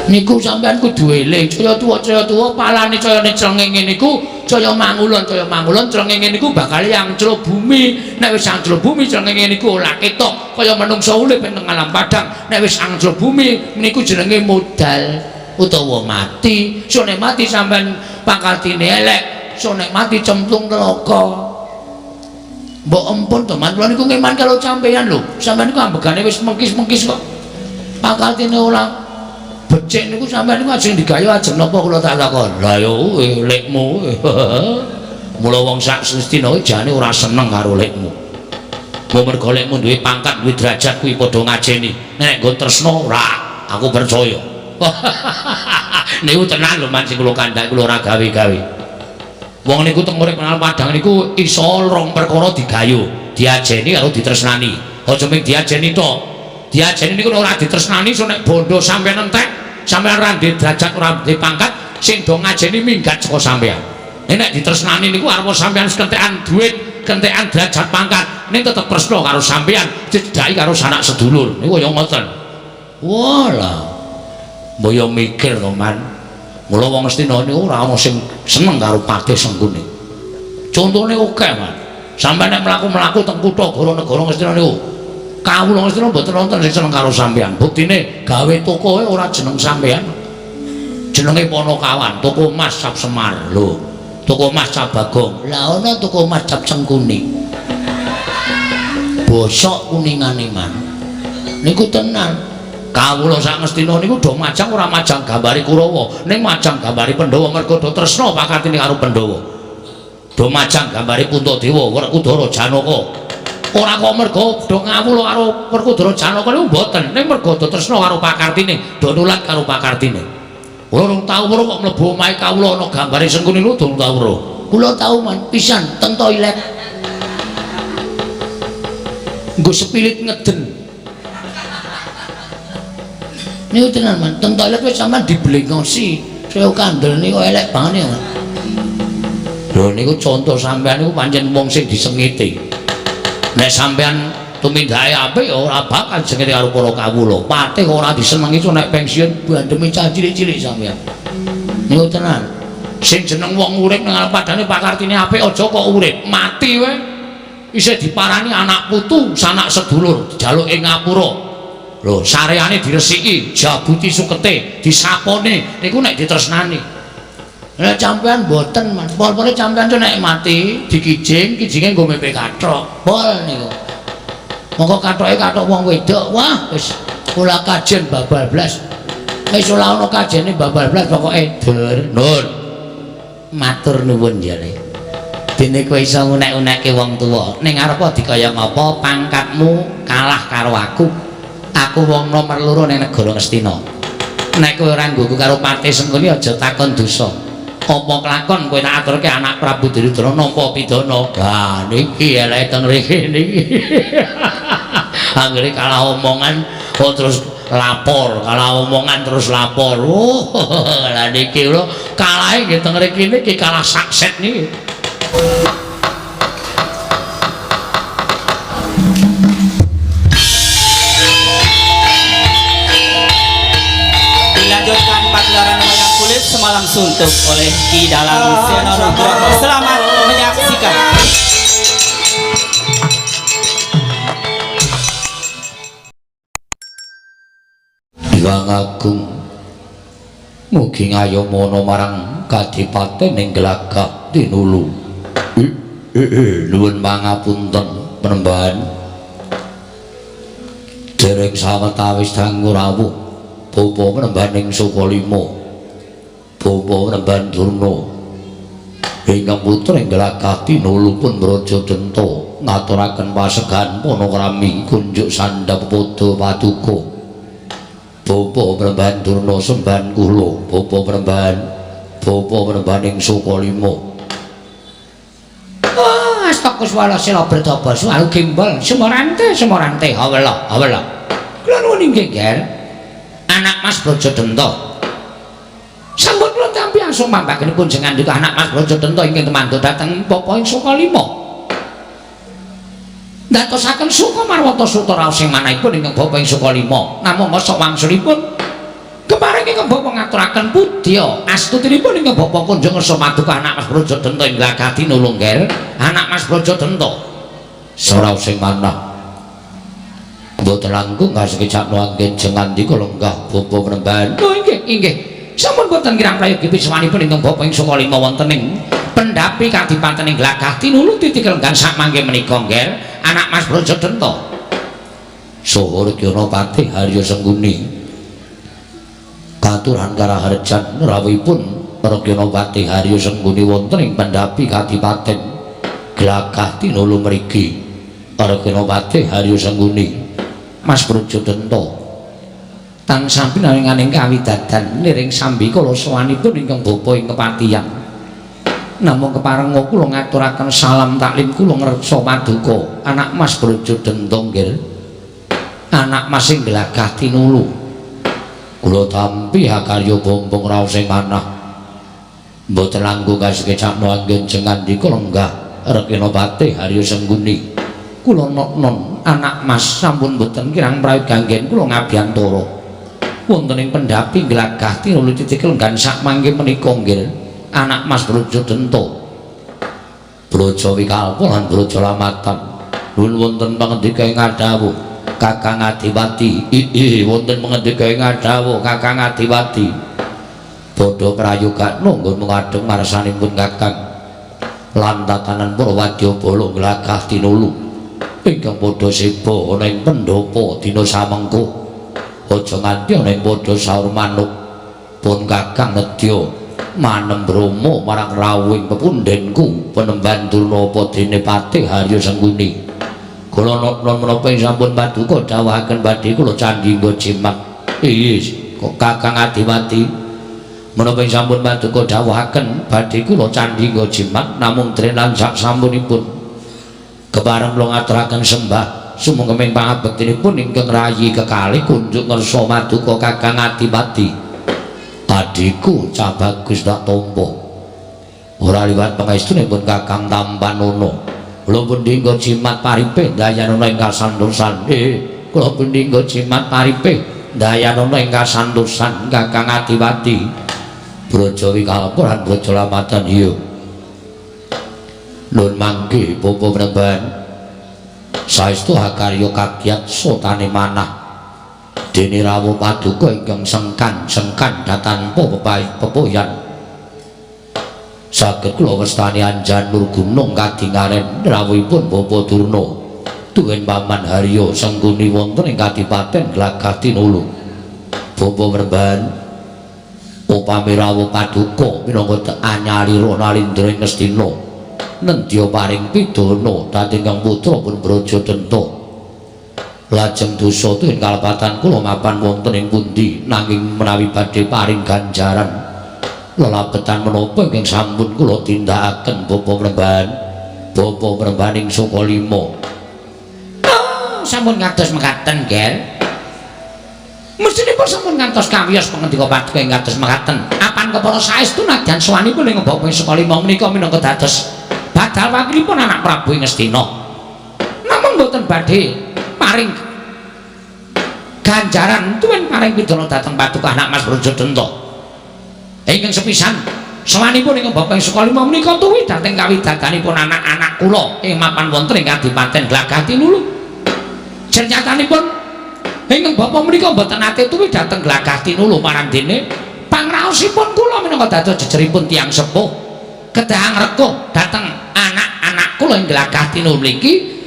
niku sampean kudu eling caya tuwa palane cayane crengenge niku caya mangulon crengenge niku bakal angclo bumi nek wis angclo bumi crengenge niku ora ketok kaya menungsa urip ning alam padang nek wis angclo bumi niku jenenge modal utawa mati sone mati sampean pangkatine elek sone mati cemplung neraka mbok empun to man kula niku ngeman karo sampean lho sampean niku ambegane wis mengkis-mengkis kok pangkatine ora becik niku sampean niku ajeng digayu ajeng napa kula tak takon lha yo lekmu mula wong sak Sustina jane ora seneng karo lekmu mbok mergo lekmu duwe pangkat duwe derajat kuwi padha ngajeni nek nggo tresna ora aku percaya niku tenan lho man sing kula kandhak kula ora gawe-gawe wong niku teng urip nang padang niku iso rong perkara digayu diajeni karo ditresnani aja mung diajeni to diajeni niku ora ditresnani so nek bondo sampean entek sampean ra ndek derajat ora ndek pangkat sing do ngajeni minggat saka sampean nek ditresnani niku arep sampean kentekan duit kentekan derajat pangkat ning tetep tresna karo sampean didhaki karo sanak sedulur niku kaya ngoten walah mbaya mikir to man mula wong Astina niku ora ana sing seneng karo Patih Sengkuni. Contone akeh, Man. Sampeyan nek mlaku-mlaku teng kutha negara Astina niku, kawula Astina mboten wonten sing seneng karo sampeyan. Buktine gawe tokoe ora jeneng sampeyan. Jenenge Ponokawan, toko Mas Cap Semar. Lho, toko Mas Cap Bagong. Lah ana toko Mas Cap Sengkuni. Bosok kuningane, Man. Niku tenan. Kawula sak Ngastina niku do majang ora majang gambari Kurawa ning majang gambari Pandhawa mergo do tresna pakatine karo Pandhawa do majang gambari Puntadewa Werkudara Janaka ora kok mergo do ngawula karo Werkudara Janaka niku mboten ning mergo do tresna karo pakartine do nulat karo pakartine kula rung tau weruh kok mlebu omahe kawula ana gambare Sengkuni niku durung tau weruh kula tau man pisan teng toilet nggo sepilit ngeden niku tenan man teng toilet wis sampean diblengosi saya kandel niku elek banget ya lho niku contoh sampean niku pancen wong sing disengiti nek sampean tumindake apik ya ora bakal sengiti karo para kawula patih ora disenengi so nek pensiun bandeme cah cilik-cilik sampean niku tenan sing jeneng wong urip nang padane pakartine apik aja kok urip mati wae isih diparani anak putu sanak sedulur dijaluke ngapura lho sareane diresiki jabuti sukete disapone niku nek ditresnani nek sampean mboten man pol-pole sampean nek mati kijinge nggo mepe kathok pol niku monggo kathoke kathok wong wedok wah wis kula kajen babal blas wis ora ana kajene babal blas pokoke dur nun matur nuwun jare dene kowe iso unek-unekke wong tuwa ning arep dikaya ngapa pangkatmu kalah karo aku wong nomor loro ning negara Ngastina nek kowe ora nggoku karo Patih Sengkuni aja takon dosa apa kelakon kowe tak aturke anak Prabu Duryudana nampa pidana ha niki elek teng mriki niki anggere kalah omongan kok terus lapor kalah omongan terus lapor lah niki lho kalahe nggih teng mriki niki kalah sakset niki semalam suntuk oleh Ki Dalang Seno Nugroho. Selamat menyaksikan. Hyang Agung mugi ngayomono marang Kadipaten ing Glagah Tinulu. Nuwun pangapunten Penembahan. Dereng sawetawis dangu rawuh bapa Penembahan ing Sukalima. Bapa Penembahan Durna ingkang putra ing Glagah Tinulu pun Brajadenta ngaturaken pasegan Panakrami kunjuk sandhap padha paduka. Bapa Penembahan Durna sembahan kula Bapa Penembahan ing Sukalima. Astaghfirullah sila bertapa suaru gimbal semorante hawala kula nuwun inggih Ger anak Mas Brajadenta sampun kula tampi asung mambakenipun jenengan juga anak Mas Brajadenta ingkang temandu dhateng bapa ing Sukalima ndatosaken suka marwata suta raos sing manahipun ingkang bapa ing Sukalima namung masa wangsulipun kemarin ingkang bapa ngaturaken pudya astutinipun ingkang bapa kunjung ngersa maduka anak Mas Brajadanta ing Glagah Tinulu ngger anak Mas Brajadanta sora sing manah mboten langkung kasekecakno anggen jengandika lenggah bapa Penembahan oh inggih sampun boten kirang prayogi piswanipun ingkang bapa ing saka lima wonten ing pendapi kadipaten ing Glagah Tinulu titikel nggan sak mangke menika ngger anak Mas Brajadanta saha Rekyana-pati Harya Sengguni katuran karaharjan rawuhipun Rekyana-pati Harya Sengguni wonten ing pendapi kadipaten Glagah Tinulu mriki Rekyana-pati Harya Sengguni Mas Brajadanta tansah pinanganing kawidadan liring sambi kala sawanipun ingkang bapa ing kepatihan namung keparenga kula ngaturaken salam taklim kula ngreksa paduka anak Mas Brajadanta nggih anak Mas ing Glagah Tinulu kula tampi hakarya bombong raos ing manah mboten langkung kasekecakno anggen jengandika lenggah Rekyana-pati Harya Sengguni kula non anak Mas sampun mboten kirang prayogi anggen kula ngabiyantara wonten ing pendapi Glagah Tinulu titikel nggan sak mangke menika nggih anak Mas Brajadanta Braja Wikalpa lan Braja Lamatan nuwun wonten pangendika ing ngadhawuh Kakang Adiwati wonten pangendika ing ngadhawuh Kakang Adiwati padha prayoga nunggu mengadheng marsanipun Kakang lan tatanan para wadyabala Glagah Tinulu ingkang padha seba ana ing pendhapa dina samengko aja nganti ana ing padha saur manuk pun Kakang nedya manem Brama marang rawuhing pepundhenku Penembahan Durnapa dene Patih Harya Sengguni kula non menapa ing sampun paduka dawuhaken badhe kula candhingga jimat kok Kakang Adiwati menapa ing sampun paduka dawuhaken badhe kula candhingga jimat namung trenan sak sampunipun kepareng kula ngaturaken sembah sumengkeming pangabektinipun ingkang rayi kekalih kunjuk ngersa maduka Kakang Adiwati adhiku cah bagus tak tampa ora liwat pangestunipun Kakang Tampanono kula pendhingga jimat paripe dayanana ing kasantosan kula pendhingga jimat paripe dayanana ing kasantosan Kakang Adiwati Braja Wikalpa lan Braja Lamatan iya nun mangke bapa Penembahan saestu hakarya kagiat sotane manah dene rawuh paduka ingkang sengkan tanpa pepoyan saged kula wastani Anjanur Gunung kadingaren rawuhipun Bapa Durna duwen Paman Harya Sengguni wonten ing Kadipaten Glagah Tinulu Bapa Penembahan upami rawuh paduka minangka anyalira nalindra ing Ngastina nendya paring pidana dhateng kang putra pun Brajadanta lajeng dosa tuwin kalepatan kula mapan wonten ing pundi nanging menawi badhe paring ganjaran lelabetan menapa ingkang sampun kula tindakaken Bapa Penembahan ing saka lima sampun ngados mekaten nggih mestinipun sampun ngantos kawiyos pangendika paduka ing kados mekaten apan kepara saestu nadyan sawanipun ing Bapa ing saka lima menika minangka dados badal wakilipun anak Prabu ing Ngastina namung boten badhe paring ganjaran tuwin paring pidana dhateng paduka anak Mas Brajadanta ingkang sepisan sawanipun ing Bapa ing saka lima menika tuwi dhateng kawidadanipun anak-anak kula ing mapan wonten ing Kadipaten Glagah Tinulu jenyatanipun ingkang Bapa menika boten nate tuwi dhateng Glagah Tinulu marang dene pangraosipun kula minangka dados jejeripun tiyang sepuh kedah ngreku dhateng anak-anak kula ing Glagah Tinulu mriki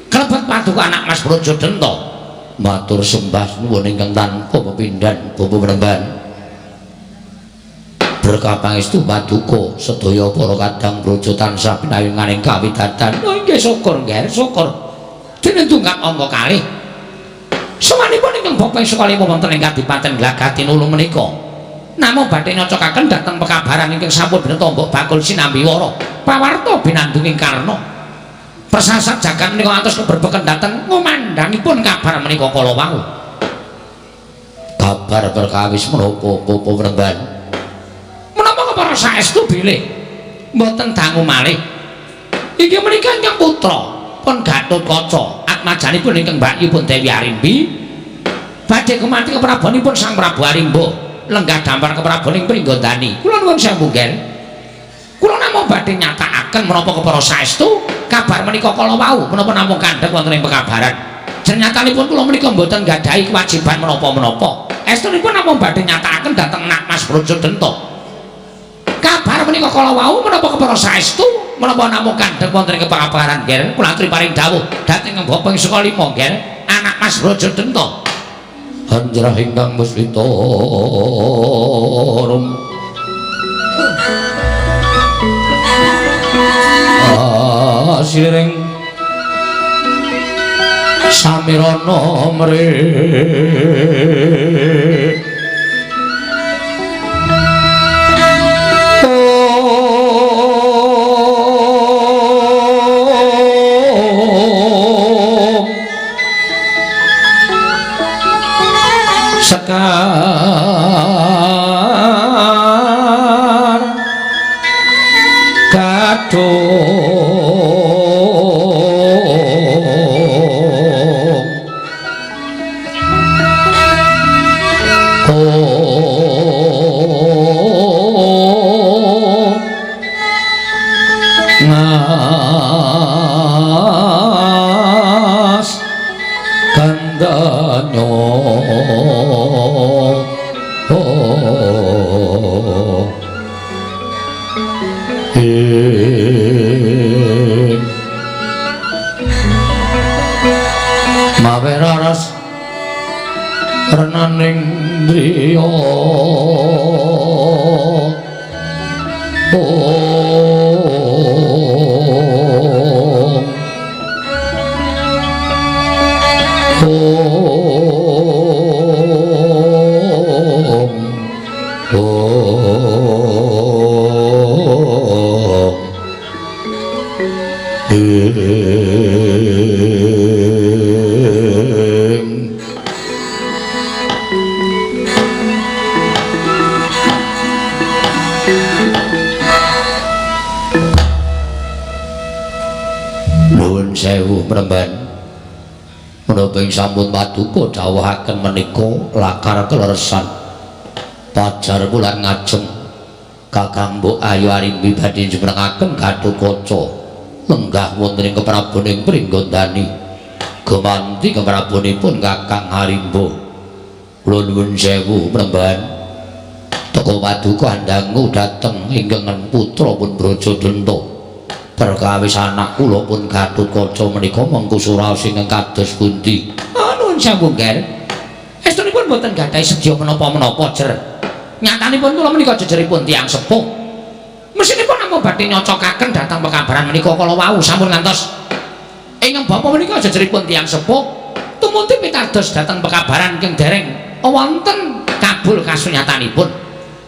klebet paduka anak Mas Brajadanta matur sembah nuwun ingkang tanpa pepindhan Bapa Penembahan berkah pangestu paduka sedaya para kadang braja tansah pinayunganing kawidadan nggih syukur nggih syukur dene tunggak angka kalih sawanipun ingkang Bapa ing saka lima wonten ing Kadipaten Glagah Tinulu menika namung badhe nyocokaken dhateng pekabaran ingkang sampun binetombok bakul sinambi wara pawarta binandunging karna persasat jagat menika ngantos keberbeken dhateng ngumandhangipun kabar menika kala wau kabar perkawis menapa Bapa Penembahan menapa para saestu bilih mboten dangu malih inggih menika ingkang putra pun Gatotkaca atmajanipun ingkang mbakyipun Dewi Arimbi badhe kemanti keprabonipun Sang Prabu Arimba lenggah dampar kepraboning Pringgondani. Kula nuwun sewu nggih. Kula namung badhe nyatakaken menapa kepara saestu kabar menika kala wau menapa namung kandhek wonten ing pekabaran. Jenyatanipun kula menika mboten gadhahi kewajiban menapa-menapa. Estunipun namung badhe nyatakaken dhateng Nak Mas Brajadenta. Kabar menika kala wau menapa kepara saestu menapa namung kandhek wonten ing pekabaran nggih. Kula aturi paring dawuh dhateng Bapak Sukalima nggih. Anak Mas Brajadenta. Hanjrah ingkang muswitarum asiring samirana mrih sekar kadung ngas kandanyo maweraras renaning driya nuwun sewu Mremban menapa ing sampun paduka dawuhaken menika lakar kleresan pajar bulan ngajeng Kakang Mbok Ayu Arimbi badhe njumrengaken Gatotkaca lenggah wonten ing kepraboning Pringgondani gumanti keprabonipun Kakang Arimba. Kula nuwun sewu Mremban teka paduka andangu dhateng ingkang putra pun Brajadenta perkawis anak kula pun Gatotkaca menika mengku suraos ingkang kados pundi. Nuwun sewu nggih. Estunipun boten gadhahi sedya menapa-menapa jer. Nyatanipun kula menika jejeripun tiyang sepuh. Mesinipun namung badhe nyocokaken dhateng pekabaran menika kala wau sampun ngantos ingkang bapa menika jejeripun tiyang sepuh tumuti pitados dhateng pekabaran ingkang dereng wonten kabul kasunyatanipun.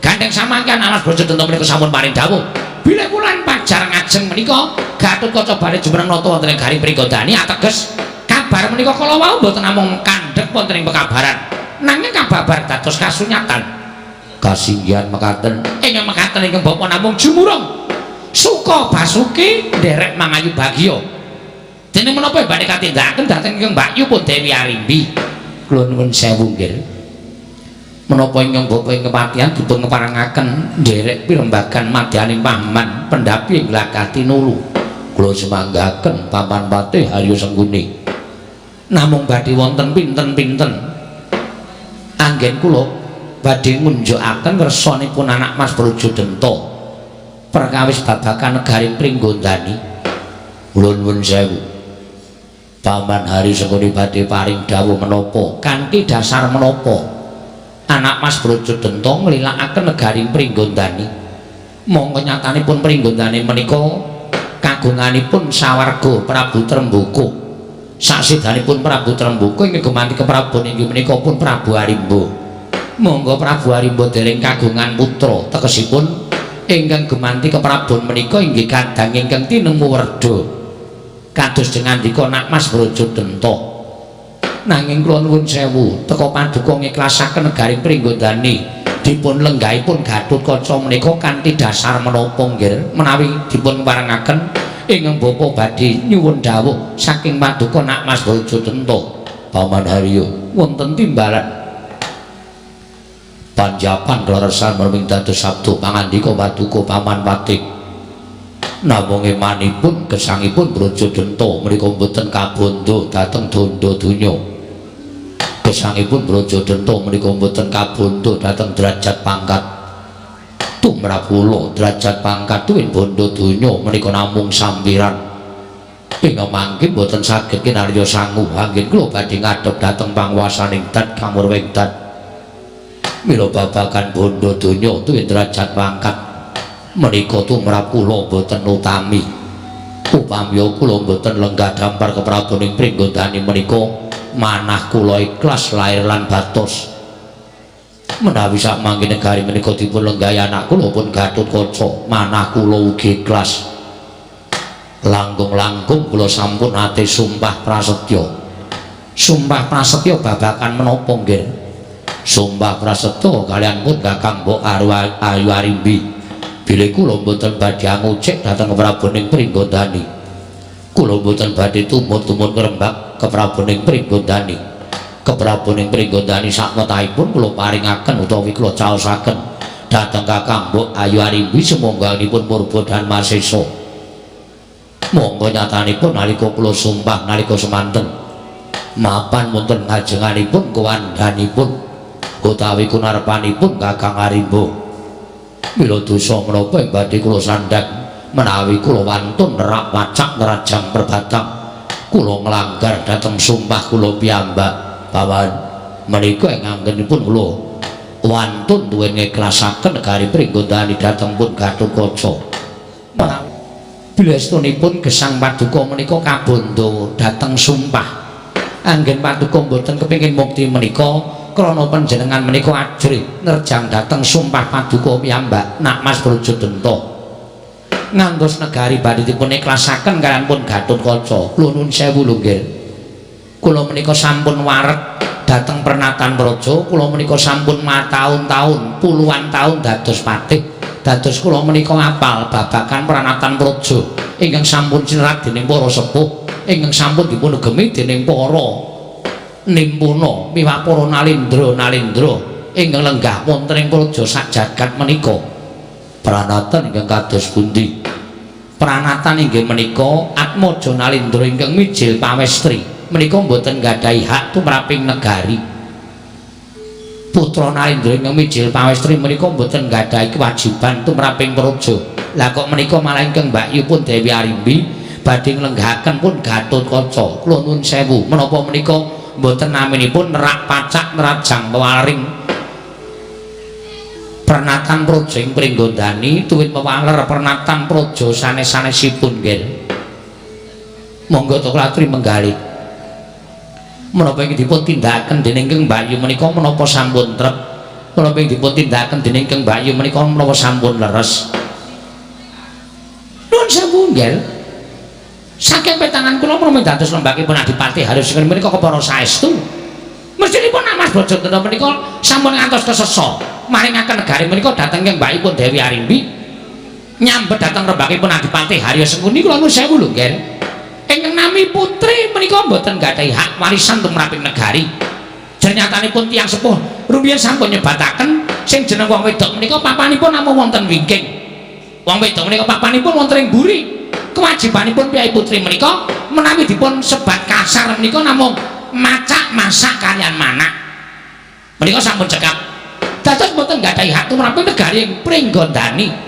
Gandeng samangken Mas Brajadenta menika sampun paring dawuh bilih wulan pajar ngajeng menika Gatotkaca badhe jumreng nata wonten ing Garing Pringgondani ateges kabar menika kala wau boten namung kandhek wonten ing pekabaran nanging kababar dados kasunyatan. Kasinggihan mekaten ingkang mekaten ingkang bapa namung jumurung suka basuki nderek mangayu bagya dene menapa badhe katindakaken dhateng ingkang Mbakyu pun Dewi Arimbi. Kula nuwun sewu nggih menapa ingkang bapa ing kepatihan dipun ngeparengaken nderek pirembagan madyaning paman pendhapi ing Glagati Nulu. Kula semanggaken Paman Patih Haryo Sengguni namung badhe wonten pinten-pinten anggen kula badhe ngunjukaken ngersanipun anak Mas Brajadenta perkawis babagan negari Pringgondani. Kula nuwun sewu Paman Hari Sengguni badhe paring dawuh menapa kanthi dasar menapa anak Mas Brajadenta nglilakaken negari Pringgondani. Monggo nyatanipun Pringgondani menika kagunganipun sawarga Prabu Tremboko. Saksidanipun Prabu Tremboko inggih gumanti keprabon inggih menika pun Prabu Arimba. Monggo Prabu Arimba dereng kagungan putra tegesipun ingkang gumanti keprabon menika inggih kadang ingkang tinemu werda kados dengandika Nak Mas Brajadenta. Nanging kula nuwun sewu teka paduka ngiklasaken negari Pringgondani dipun lenggahipun Gatotkaca menika kanthi dasar menapa nggih menawi dipun parengaken ingkang bapa badhe nyuwun dawuh saking paduka Nak Mas Brajadenta. Paman Haryo wonten timbalan panjapan leresan merming dados sabdo pangandika paduka paman Patih namung emanipun gesangipun Brajadanta menika boten kabondo dhateng danda donya gesangipun Brajadanta menika boten kabondo dhateng derajat pangkat tumrap kula derajat pangkat tuwin bondo donya menika namung sampiran ing mangke boten saged kinarya sangu anggen kula badhe ngadhep dhateng panguwasaning dat kamurwing dat mila babagan bondo donya tuwin derajat pangkat menika tumrap kula boten utami upami kula boten lenggah dampar keprabaning pringgondani menika manah kula ikhlas lair lan batos menawi sak mangke negari menika dipun lenggahi anak kula pun Gatotkaca manah kula ugi ikhlas langkung-langkung kula sampun ate sumpah prasetya babagan menapa nggih sumpah prasetya kalian pun Kakang Mbok Ayu Arimbi bilih kula mboten badhe ngucik dhateng keprabaning pringgondani kula mboten badhe tumut-tumut ngrembak keprabaning pringgondani sakmetahipun kula paringaken utawi kula caosaken dhateng Kakang Mbok Ayu Arimbi semongganipun murba dan masesa monggo nyatanipun nalika kula sumpah nalika semanten mapan wonten ngajenganipun kewandhanipun utawi kunarpanipun Kakang Arimbo mila dosa menapa ing badhe kula sandhang menawi kula wantun nerak wacak nerajang perbatang kula nglanggar dhateng sumpah kula piyambak pawan menika ing anggenipun kula wantun duwe ngikhlasaken negari pringgondani dhateng pun Gatotkaca menawi bilestunipun gesang paduka menika kabondo dhateng sumpah anggen paduka mboten kepengin mukti menika krana panjenengan menika ajrih nerjang dhateng sumpah paduka piyambak nak Mas Brajadanta ngantos negari badhe dipun ikhlasaken kaliyan pun Gatotkaca kula nuwun sewu lho nggih kula menika sampun wareg dhateng Pernatan Praja kula menika sampun mataun-taun puluhan taun dados patih dados kula menika apal babagan Pernatan Praja ingkang sampun sinerat dening para sepuh ingkang sampun dipun gemi dening para nimpuna miwah para nalindra ingkang lenggah wonten ing praja sak jagat menika pranatan ingkang kados pundi pranatan inggih menika Atmaja Nalindra ingkang mijil pawestri menika mboten gadahi hak tumraping negari putra Nalindra ingkang mijil pawestri menika mboten gadahi kewajiban tumraping praja lah kok menika malah ingkang mbakyupun Dewi Arimbi badhe nglenggahaken pun Gatotkaca kula nuwun sewu menapa menika mboten naminipun nerak pacak nerajang pewaring Pernatan Praja ing Pringgondani tuwin pewaler Pernatan Praja sanes-sanesipun nggih monggo to klatri menggali menapa ingkang dipun tindakaken dening Kang Bayu menika menapa sampun trep menapa ingkang dipun tindakaken dening Kang Bayu menika menapa sampun leres nuwun sewu nggih saking petangan kula menawi dados lembakipun Adipati Harus menika kepara saestu mestinipun Mas Brajadanta menika sampun ngantos kesesa maringaken negari menika dhateng Kang Mbakipun Dewi Arimbi nyambet dhateng rembakipun Adipati Haryo Sengkuni kula nuwun sewu lho nggih ingkang nami putri menika mboten gadahi hak warisan tumraping negari jenyatanipun tiyang sepuh rumiyin sampun nyebataken sing jeneng wong wedok menika papanipun namung wonten wingking wong wedok menika papanipun wonten ing buri kewajibanipun piyai putri menika menawi dipun sebat kasar menika namung macak masak kalian manak menika sampun cekap dados mboten gadahi hak tumraping negari ing Pringgondani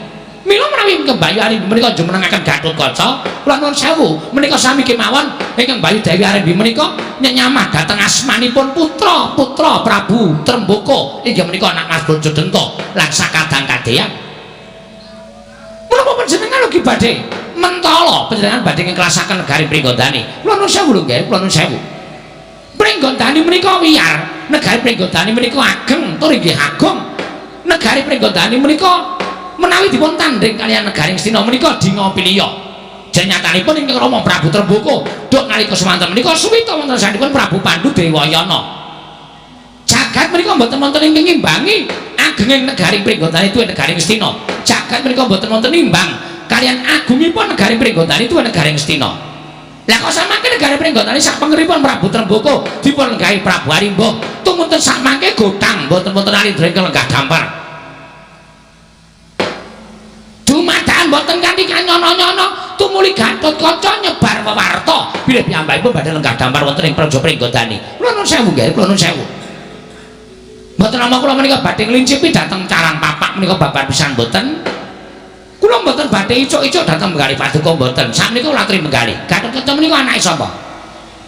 mila menawi Kang Bayu Arimbi menika jumenengaken Gatotkaca kula nuwun sewu menika sami kemawon ingkang Bayu Dewi Arimbi menika nyamah dhateng asmanipun putra Prabu Trembaka inggih menika anak Mas Brajadanta lan sakadang kadheyan menapa panjenengan ugi badhe mentala panjenengan badhe ngklasaken negari Pringgondani kula nuwun sewu lho nggih kula nuwun sewu Pringgondani menika wiyar negari Pringgondani menika ageng tur inggih agung negari Pringgondani menika menawi dipun tanding kaliyan negari Ngastina menika dinga piliya jenyatanipun ingkang Rama Prabu Trembaka duk nalika semanten menika suwita wonten sanipun Prabu Pandhu Dewayana jagat menika mboten wonten ingkang ngimbangi agenging negari Pringgondani tuwin negari Ngastina jagat menika mboten wonten imbang kaliyan agungipun negari Pringgondani tuwin negari Ngastina Lah kok samangke negari Pringgondani sak pengeripun Prabu Tremboko dipun gawe Prabu Arimba tumuntun sak mangke godang mboten-mboten alindra ingkang lenggah dampar. Dumadakan mboten kanthi kanyono-nyono tumuli Gatotkaca nyebar wewarta bilih piyambakipun badhe lenggah dampar wonten ing Praja Pringgondani. Kula nuwun sewu nggih, kula nuwun sewu. Mboten nama kula menika badhe nglincipi dhateng Carang Papak menika babar pisan mboten. Kula mboten badhe icuk-icuk dhateng Menggali Paduka mboten. Sakmenika latri Menggali. Gatotkaca menika anake sapa?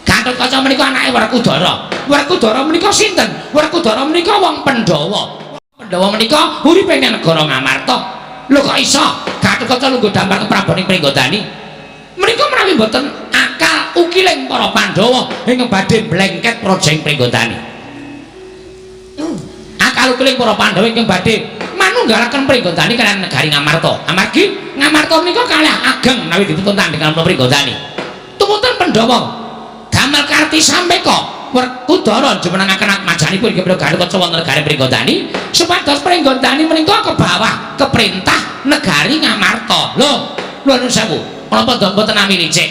Gatotkaca menika anake Werkudara. Werkudara menika sinten? Werkudara menika wong Pandhawa. Pandhawa menika uripe ing negara Ngamarta. Lho kok iso Gatotkaca lungguh dampar keprabaning Pringgondani? Menika menawi mboten akal ukiling para Pandhawa ingkang badhe mlengket praja ing Pringgondani. Akal ukiling para Pandhawa ingkang badhe manunggalaken Pringgondani kaliyan negari Ngamarta. Amargi Ngamarta menika kalih ageng menawi dipun tandhingan Pringgondani. Tumuntun Pandhawa damel karti sampeka Werkudara jumenengaken atmajanipun inggih menika Gatotkaca wonten negari Pringgondani supados Pringgondani menika ke bawah keperintah negari Ngamarta. Lho, nuwun sewu. Menapa mboten nami licik?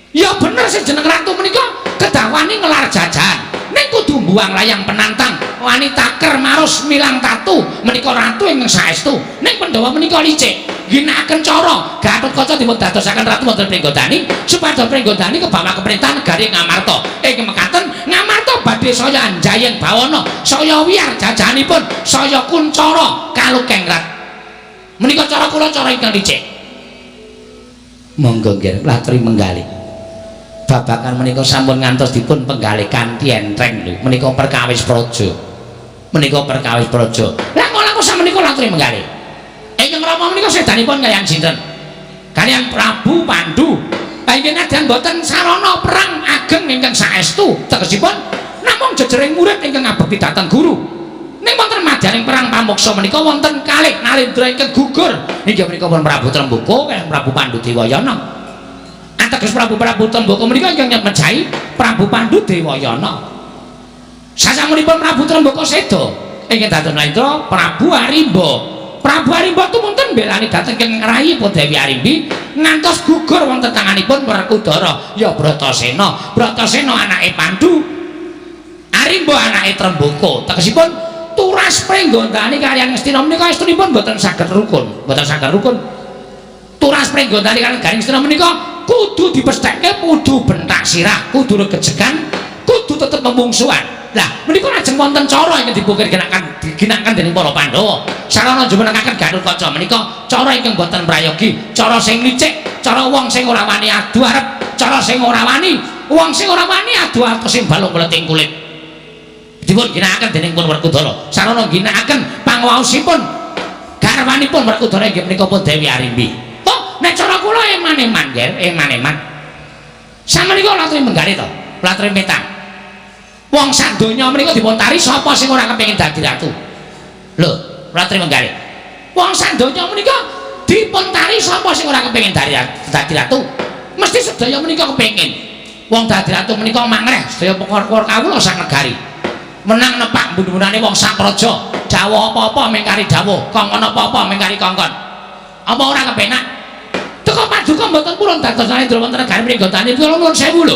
Ya bener sing jeneng ratu menika kedawani ngelar jajan. Ning kudu mbuang layang penantang wanita kermarus milang tatu menika ratu ingkang saestu. Ning Pandhawa menika licik ginakaken cara Gatotkaca dipun dadosaken ratu wonten Pringgondani supados Pringgondani kebawah keperintah negari Ngamarta. Ing mekaten Ngamarta badhe saya anjayeng bawana saya wiyar jajanipun saya kuncara kalukengrat. Menika cara kula cara ingkang licik. Monggo nggih latri Menggali. Babakan menika sampun ngantos dipun penggalih kanthi entreng lho. Menika perkawis praja. Menika perkawis praja. Lah kok laku samenika latri Menggali. Ingkang Rama menika sedanipun kaliyan sinten? Kaliyan Prabu Pandhu. Inggih nadyan boten sarana perang ageng ingkang saestu tegesipun namung jejering murid ingkang ngabekti dhateng guru. Ning wonten madyaning perang pamuksa menika wonten kalih narendra ingkang gugur. Inggih menika pun Prabu Tremboko kaliyan Prabu Pandhu Dewayana. Ateges Prabu Tremboko menika ingkang mejahi Prabu Pandhu Dewayana. Sasampunipun Prabu Tremboko seda ingkang dados narendra Prabu Arimba. Prabu Arimba tumuntun belani dhateng ing rayi Dewi Arimbi ngantos gugur wonten tanganipun Werkudara ya Bratasena. Bratasena anake Pandhu, Arimba anake Tremboko. Tegesipun turas Pringgondani kaliyan Ngastina menika estunipun boten saged rukun, boten saged rukun. Turas Pringgondani kaliyan Garing Ngastina menika kudu dipesthekke, kudu bentak sirah, kudu regejegan, kudu tetep memungsuhan. Lah menika lajeng wonten cara ingkang dipungkir ginakaken dening para Pandhawa sarana jumenengaken Gatotkaca menika cara ingkang boten prayogi, cara sing licik, cara wong sing ora wani adu arep, cara sing ora wani wong sing ora wani adu arep sing balung mleting kulit. Dipun ginakaken dening pun Werkudara sarana ginakaken panguwaosipun garwanipun Werkudara inggih menika pun Dewi Arimbi. Oh, nek cara kula eman-eman nggih, eman-eman. Samenika latri Menggali to, latri Metang. Wong sak donya menika dipun tari sapa sing ora kepengin dadi ratu? Lho, latri Menggali. Wong sak donya menika dipun tari sapa sing ora kepengin dadi ratu? Mesti sedaya menika kepengin. Wong dadi ratu menika mangreh sedaya pekor-pekor kawula sak negari. Menang nepak mbun-mbunane wong sak praja. Dawuh apa-apa mengkari dawuh, kongkon apa-apa mengkari kongkon. Apa ora kepenak? Teka Paduka mboten purun dados narendra wonten negari Pringgondani kula nuwun sewu lho.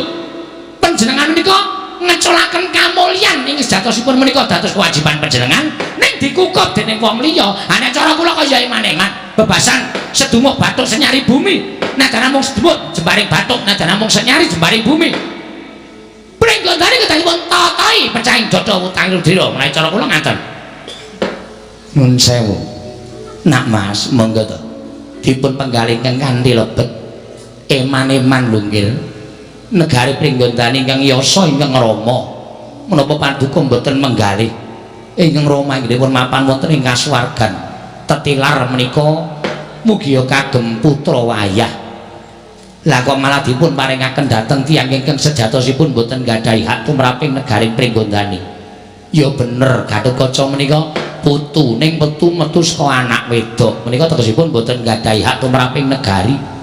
Panjenengan menika ngeculaken kamulyan ing sejatosipun menika dados kewajiban panjenengan ning dikukup dening wong liya. Nek cara kula kaya eman-eman bebasan sedumuh bathuk senyari bumi. Nek namung sedumuh jembaring bathuk, nek namung senyari jembaring bumi. Pringgondani kedahipun tatahi pecahing dada utang rudira. Menawi cara kula ngaten. Nuwun sewu. Nak Mas, monggo to. Dipun penggalih ingkang kanthi lebet. Eman-eman lho nggih. Negari Pringgondani ingkang yasa ingkang Rama menapa Paduka mboten menggalih ingkang Rama inggih mapan wonten ing kasuwargan tetilar menika mugi kagem putra wayah. Lah kok malah dipun paringaken dhateng tiyang ingkang sejatosipun mboten gadhahi hak tumraping negari Pringgondani. Ya bener Gatotkaca menika putu ning metu saka anak wedok menika tegesipun mboten gadhahi hak tumraping negari.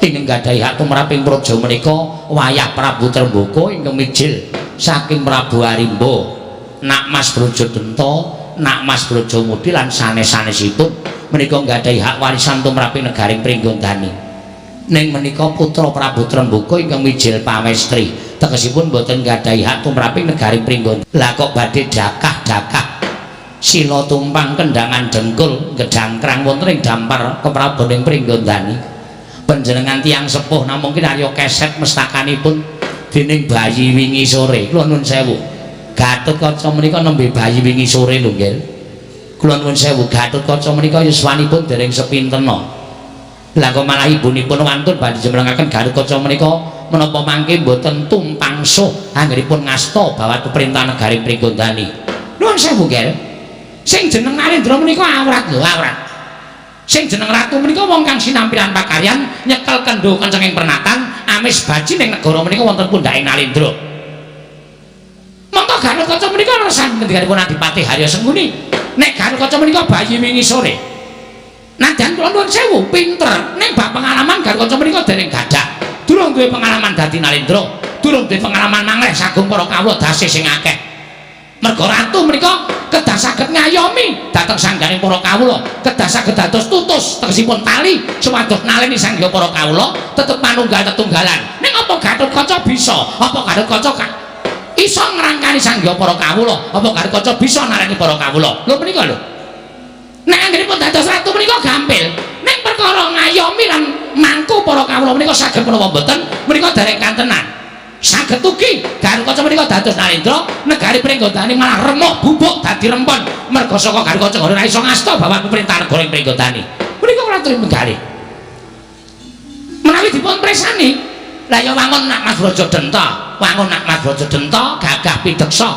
Ingkang gadhahi hak tumraping praja menika wayah Prabu Tremboko ingkang mijil saking Prabu Arimba, Nak Mas Brajadenta, Nak Mas Brajamudi lan sanes-sanesipun menika gadhahi hak warisan tumraping negari Pringgondani. ning menika putra Prabu Trembaka ingkang mijil pamestri tegesipun boten gadhahi hak tumraping negari Pringgon. Lah kok badhe dakah-dakah sila tumpang kendangan dengkul gedangkrang wonten ing dampar kepraboning Pringgondani. Panjenengan tiyang sepuh namung kinarya keset mestakanipun dening bayi wingi sore. Kula nuwun sewu. Gatotkaca menika nembe bayi wingi sore lho nggih. Kula nuwun sewu, Gatotkaca menika yuswanipun dereng sepintena. Lah kok malah ibunipun wantun badhe jemrengaken Gatotkaca menika menapa mangke mboten tumpang suh anggenipun ngasta bawat perintah negari Pringgondani. Nuwun sewu nggih. Sing jeneng Narendra menika awrat lho, awrat. Sing jeneng ratu menika wong kang sinampiran pakaryan nyekel kendho kencenging pernatan amis baji ning negara menika wonten pundhake Narendra. Monggo Gatotkaca menika resan ngendikanipun Adipati Harya Sengkuni. Nek Gatotkaca menika bayi wingi sore. Nadyan kula nuwun sewu, pinter ning bab pengalaman Gatotkaca menika dereng gadah. Durung duwe pengalaman dadi Narendra, durung duwe pengalaman mangreh sagung para kawula dase sing akeh. Merga ratu menika kedah saged ngayomi dhateng sangganing para kawula, kedah saged dados tutus tegesipun tali supados naleni sangga para kawula tetep manunggal tetunggalan. Ning apa Gatotkaca bisa? Apa Gatotkaca iso ngrangkani sangga para kawula? Apa Gatotkaca bisa naleni para kawula? Lho menika lho. Nek anggenipun dados ratu menika gampil. Ning perkara ngayomi lan mangku para kawula menika saged menapa mboten? Menika dereng kantenan. Saged ugi Gatotkaca menika dados Narendra negari Pringgondani malah remuk bubuk dadi rempon merga saka Gatotkaca ora iso ngasta bawah pemerintahan negara Pringgondani menika ora trimo menggali menawi dipun presani lah ya wangun nak Mas Brajadenta wangun nak Mas Brajadenta gagah pideksa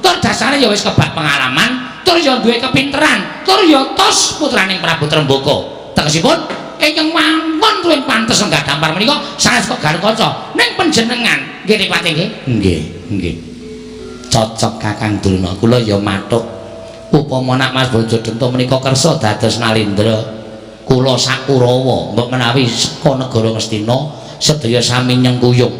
tur dasare ya wis kebak pengalaman tur ya duwe kepinteran tur ya tos putraning Prabu Trembaka tegesipun ingkang mawon tuwin pantes enggak dampar menika sanes kok Gatotkaca ning panjenengan nggih Pati nggih nggih cocok Kakang Drona kula ya matuk upama nak Mas Brajadenta menika kersa dados Narendra kula sak Kurawa mbok menawi saka negara Ngastina sedaya sami nyengkuyung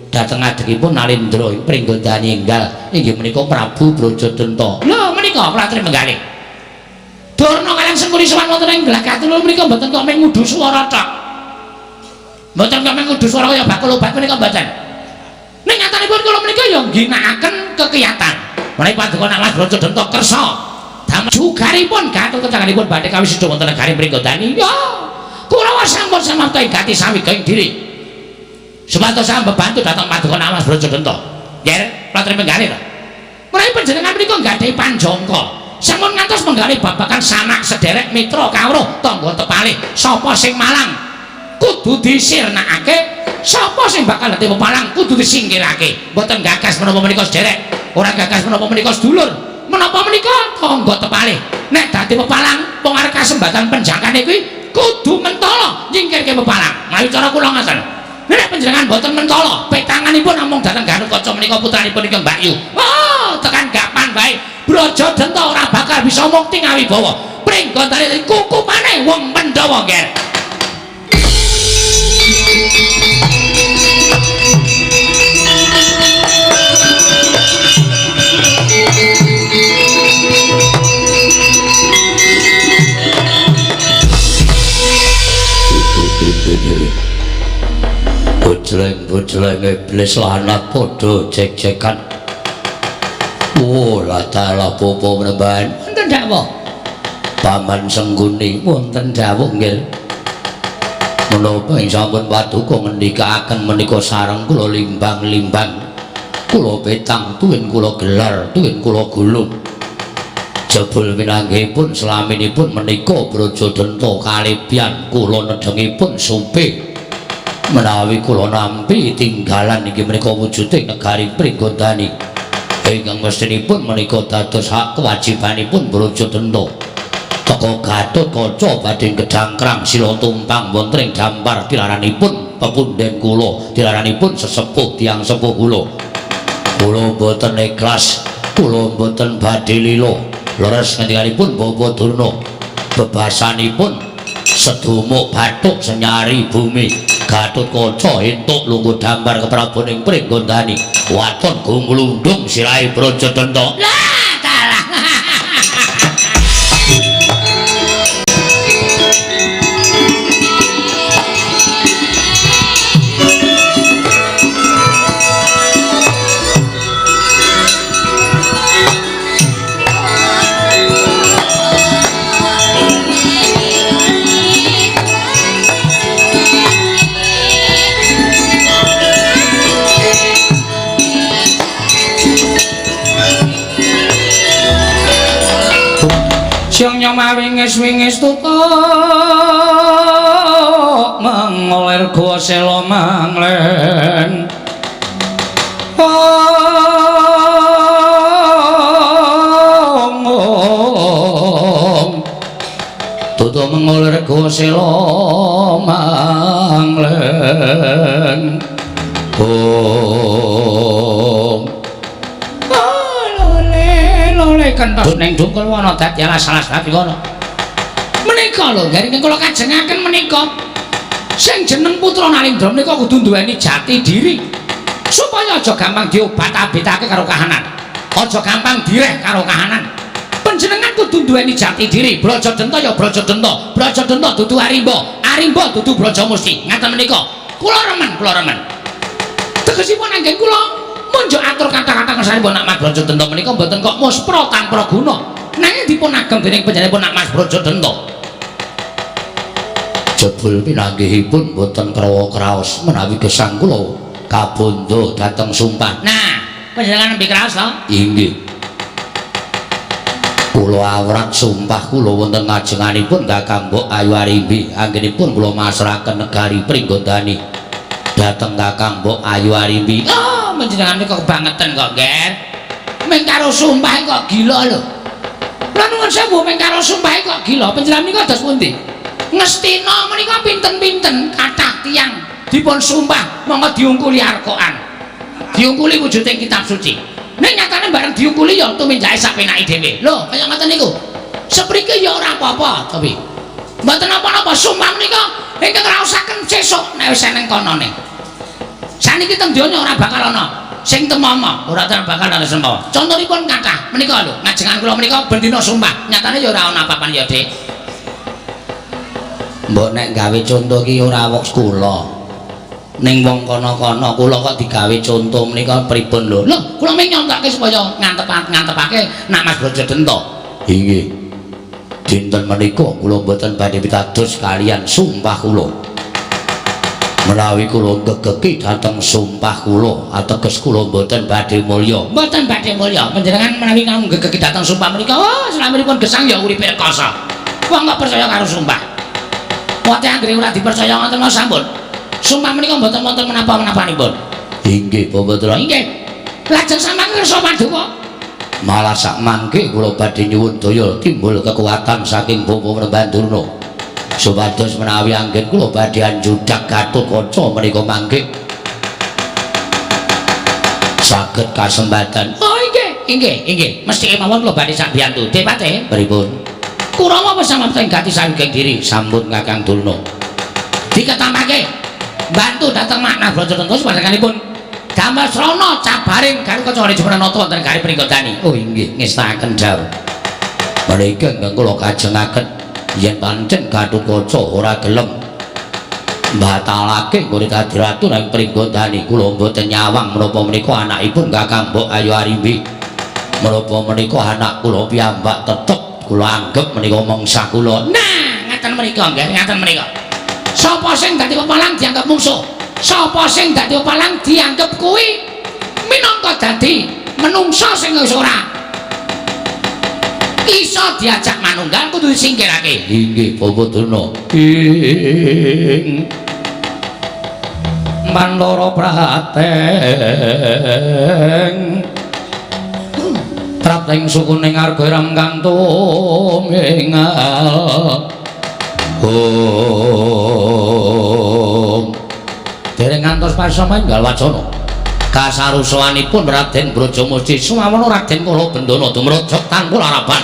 dhateng adhikipun Narendra Pringgondani enggal inggih menika Prabu Brajadenta lho menika pratri menggalih Durna kaliyan Sengkuni sowan wonten ing Glagatul menika mboten kok mung ngudu swara tok. Mboten kok mung ngudu swara kaya bakul obat menika mboten. Ning nyatanipun kula menika ya ngginakaken kekiyatan. Menawi paduka Mas Brajadenta kersa damel jugaripun Gatotkacanipun badhe kawisida wonten negari Pringgondani. Ya, Kurawa sampun samapta ing gati sawigaing diri. Supados sampe bebantu dhateng paduka Mas Brajadenta. Nggih, pratri menggalih to. Menawi panjenengan menika nggadahi panjangka sampun ngantos menggali babakan sanak sederek mitra kawruh tangga tepalih sapa sing malang kudu disirnakake sapa sing bakal dadi pepalang kudu disingkirake mboten gagas menapa menika sederek ora gagas menapa menika sedulur menapa menika tangga tepalih nek dadi pepalang wong arep kasembatan penjangkane kuwi kudu mentala nyingkirke pepalang ayo cara kula ngoten nek panjenengan mboten mentala petanganipun namung dhateng Gatotkaca menika putranipun ingkang Mbak Yu oh tekan gapan bae Brajadenta ora bakal bisa mukti ngawibawa Pringgondani kuku maneh wong Pandhawa nggih bojleng iblis lanat padha jek-jekan la ta'ala popo menemban wonten dawuh Paman Sengkuni wonten dawuh nggih menapa ing sampun paduka ngendikaaken menika sareng kula limbang-limbang kula petang tuwin kula gelar tuwin kula gulung jebul pinanggihipun selaminipun menika Brajadenta kalebyan kula nedhengipun sumpih menawi kula nampi tinggalan inggih menika wujuding negari Pringgondani ingkang mestinipun menika dados hak kewajibanipun Brajadenta teka Gatotkaca badhe gedangkrang sila tumpang wonten ing dampar dilaranipun pepundhen kula dilaranipun sesepuh tiyang sepuh kula boten ikhlas kula boten badhe lila leres ngendikanipun Bapak Durna bebasanipun sedumuk bathuk senyari bumi Gatotkaca entuk lungguh dampar kepraboning Pringgondani waton gumlundung sirahe Brajadenta lah dalah Siang nyoma wingis tutuk mengoler gua selo manglen tutuk mengoler gua selo manglen lole kentos ning dungkul wana dadi alas-alas dadi wana menika lho garing kula kajengaken menika sing jeneng putra Nalindra menika kudu duweni jati diri supaya aja gampang diobat-abetake karo kahanan aja gampang direh karo kahanan panjenengan kudu duweni jati diri Brajadanta ya Brajadanta Brajadanta dudu Arimba Arimba dudu Brajamusti ngaten menika kula remen tegesipun anggen kula munjuk atur kata-kata kesanipun Nak Mas Brajadanta menika mboten kok muspra tanpa guna nanging dipun agem dening panjenenganipun Nak Mas Brajadanta jebul pinanggihipun mboten krawa-kraos menawi gesang kula kabandha dhateng sumpah nah panjenengan nembe kraos to inggih kula awrat sumpah kula wonten ngajenganipun Kakang Mbok Ayu Arimbi anggenipun kula masrahaken negari Pringgondani dhateng Kakang Mbok Ayu Arimbi panjenengan kok kebangetan kok, Ger. Meng karo sumpah kok gila lho. Lah nuwun sewu meng karo sumpah kok gila. Panjenengan nika dos pundi? Ngestina menika pinten-pinten kathah tiyang dipun sumpah monggo diungkuli Al-Qur'an. Diungkuli wujuding kitab suci. Ning nyatane bareng diungkuli ya tuminjake sapenake dhewe. Lho, kaya ngoten niku. Sepriki ya ora apa-apa, tapi mboten apa-apa sumpah menika ingkang raosaken sesuk nek wis eneng konone. Saniki teng donya ora bakal ana sing temama, ora bakal ana sembawa. Contonipun kathah menika lho, ngajengan kula menika ben dina sumpah. Nyatane ya ora ana apa-apane ya, Dik. Mbok nek gawe conto ki ora wong kula. Ning wong kono-kono kula kok digawe conto menika pripun lho. Lho, kula mung nyontokke supaya ngantepake Nak Mas Brajadanta. Inggih. Dinten menika kula mboten badhe pitados kalian sumpah kula. Menawi kula gegeki dhateng sumpah kula ateges kula mboten badhe mulya mboten badhe mulya panjenengan menawi kamu gegeki dhateng sumpah menika salaminipun gesang ya uripe rekoso wong kok percaya karo sumpah wate anggere ora dipercaya ngoten mawon sampun sumpah menika mboten wonten menapa-menapanipun inggih Bapak inggih lajeng sampeyan kersa paduka malah sak mangke kula badhe nyuwun daya timbul kekuatan saking Bapak Prambandurna supados menawi anggen kula badhe anjudak Gatotkaca menika mangke saged kasempatan oh inggih mesti mawon kula badhe sak biyantu Depate pripun Kurawa bersama teng gati saking diri sambut Kakang Durna diketamake bantu dhateng Makna Brajadanta supados damel srana cabaring Gatotkaca Jemranata wonten kari Pringgondani oh inggih ngestaken dawuh menika ingkang kula kajengaken yen pancen Gatotkaca ora gelem batalake murid Adiratu nang Pringgondani kula mboten nyawang menapa menika anakipun Kakang Mbok Ayu Arimbi menapa menika anak kula piyambak tetep kula anggap menika mangsa kula nah ngaten menika nggih ngaten menika sapa sing dadi pepalang dianggap musuh sapa sing dadi pepalang dianggap kuwi minangka dadi menungsa sing wis ora iso diajak manunggal kudu disingkirake inggih Bapak Durna ing Mandara Prateng Prateng sukuning arga rangkang tumingal dereng ngantos pasamanggal wacana kasarusawanipun Raden Brajamusti sumawana Raden Kala Bendana dumrajak tanpa laraban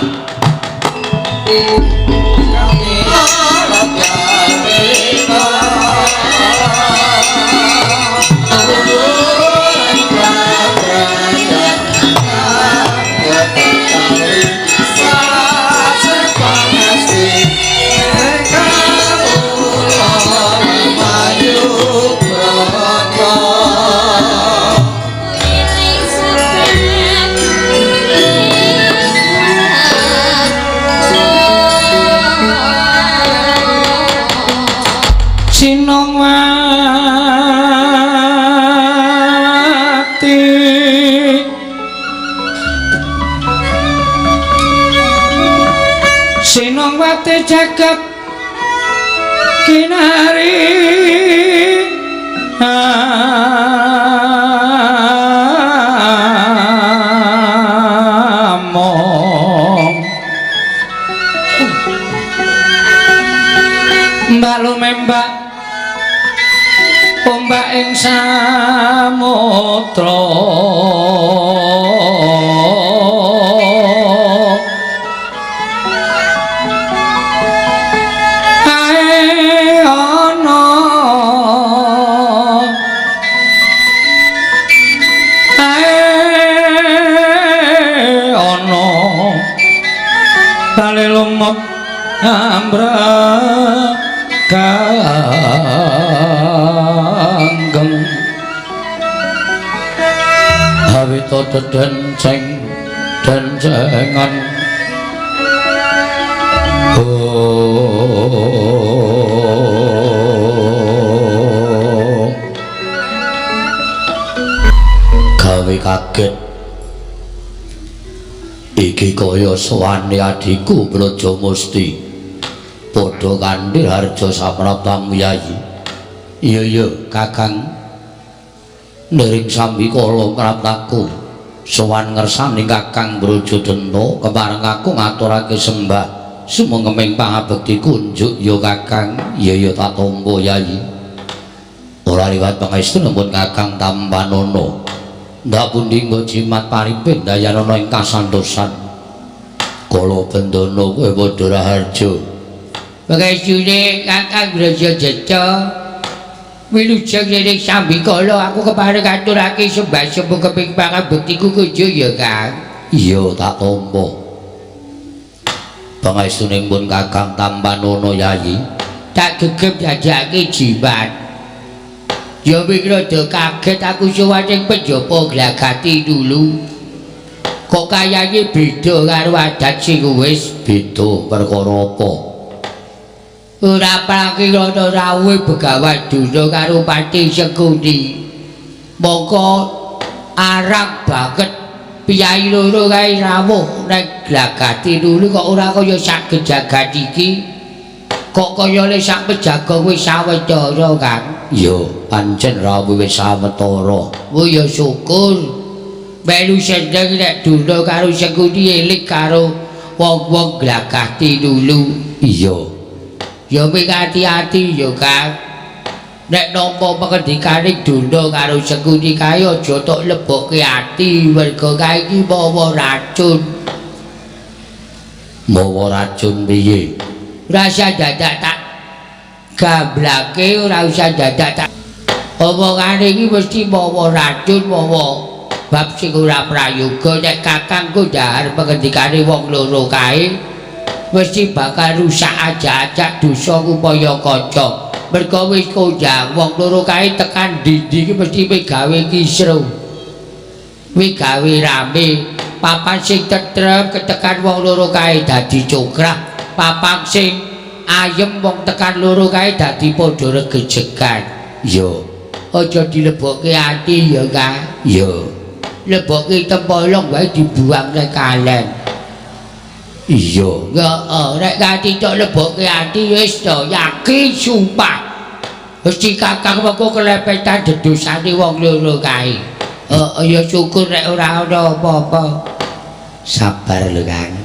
Sinongwati jagat kinari among mbak lumembak ombak ing samudra lumut ambrakanggeng hawita dedenceng dencengan gawe kaget iki kaya sowane adhiku Braja Musti padha kanthi harja sapraptam yayi iya kakang nering sambikala ngraptaku sowan ngersani kakang Brajadanta kepareng aku ngaturake sembah sumenging pangabekti kunjuk ya kakang iya tak tampa yayi ora liwat pangestu pun kakang Tampanono ndak pundi nggo jimat paripin dayanana ing kasantosan kala bendana kowe padha raharja pangestune kakang Brajadanta wilujeng ning sambikala aku kepareng ngaturake sembah keping pangabektiku kunjuk ya Kang iya tak tampa pangestune pun kakang Tampanono yayi tak gegep jajake jimat ya mikir rada kaget aku sowan ing penjapa glagati dulu kok kayane beda karo adat sing wis beda perkara apa ora prakir ana rawuh Begawan Duna karo Pati Sekuni mongko arang banget piyai loro kae rawuh nek glagati dulu kok ora kaya sak jagat iki kok kaya le sak pejaga wis sawetara Kang iya pancen rawuh wis sawetara oh ya syukur melu sendeng nek Duna karo Sekuni elik karo wong-wong glagati dulu iya ya ping ati-ati ya Kang nek nampa pengendikane Duna karo Sekuni kae aja tok lebokke ati merga kae iki mawa racun piye rasa dadak tak gablake ora usah dadak tak omongane iki mesti mawa racun mawa bab sing ora prayoga nek kakang kondhahar pengendikane wong loro kae mesti bakal rusak aja-aja dosa upaya kaca mergo wis kondhang wong loro kae tekan dindi iki mesti gawe kisru gawe rame papan sing tetrem ketekan wong loro kae dadi cokrah papan sing ayem wong tekan loro kae dadi padha regejegan yo aja dilebokke ati ya Kang yo lebokke tempolong wae dibuang nek kalen iya nek ati tok lebokke ati wis to yakin sumpah mesti kakang mengko kelepetan dedosane wong loro kae ya syukur nek ora ana apa-apa sabar lho Kang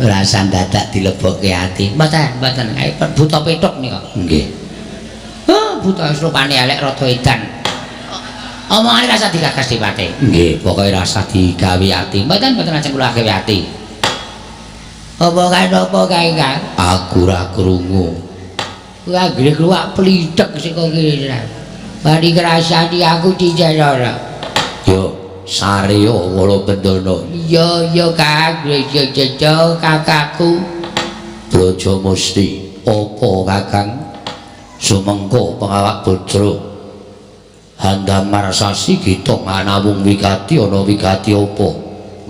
rasa dadak dilebokke ati mboten ae buta petuk nika nggih buta rupane elek rada edan omongane rasa digagas dipate nggih pokoke rasa digawe ati mboten ajeng kula gawe ati apa kae Kang aku ora krungu kuwi anggere kluwak plitek sing kok kene bari ngrasani aku dijarara yo Sarya Wala Bendana iya Kang Brajadanta kakakku Braja Musti apa kakang sumengko pengawak Bajra Handamar sasi kita nganawung wigati ana wigati apa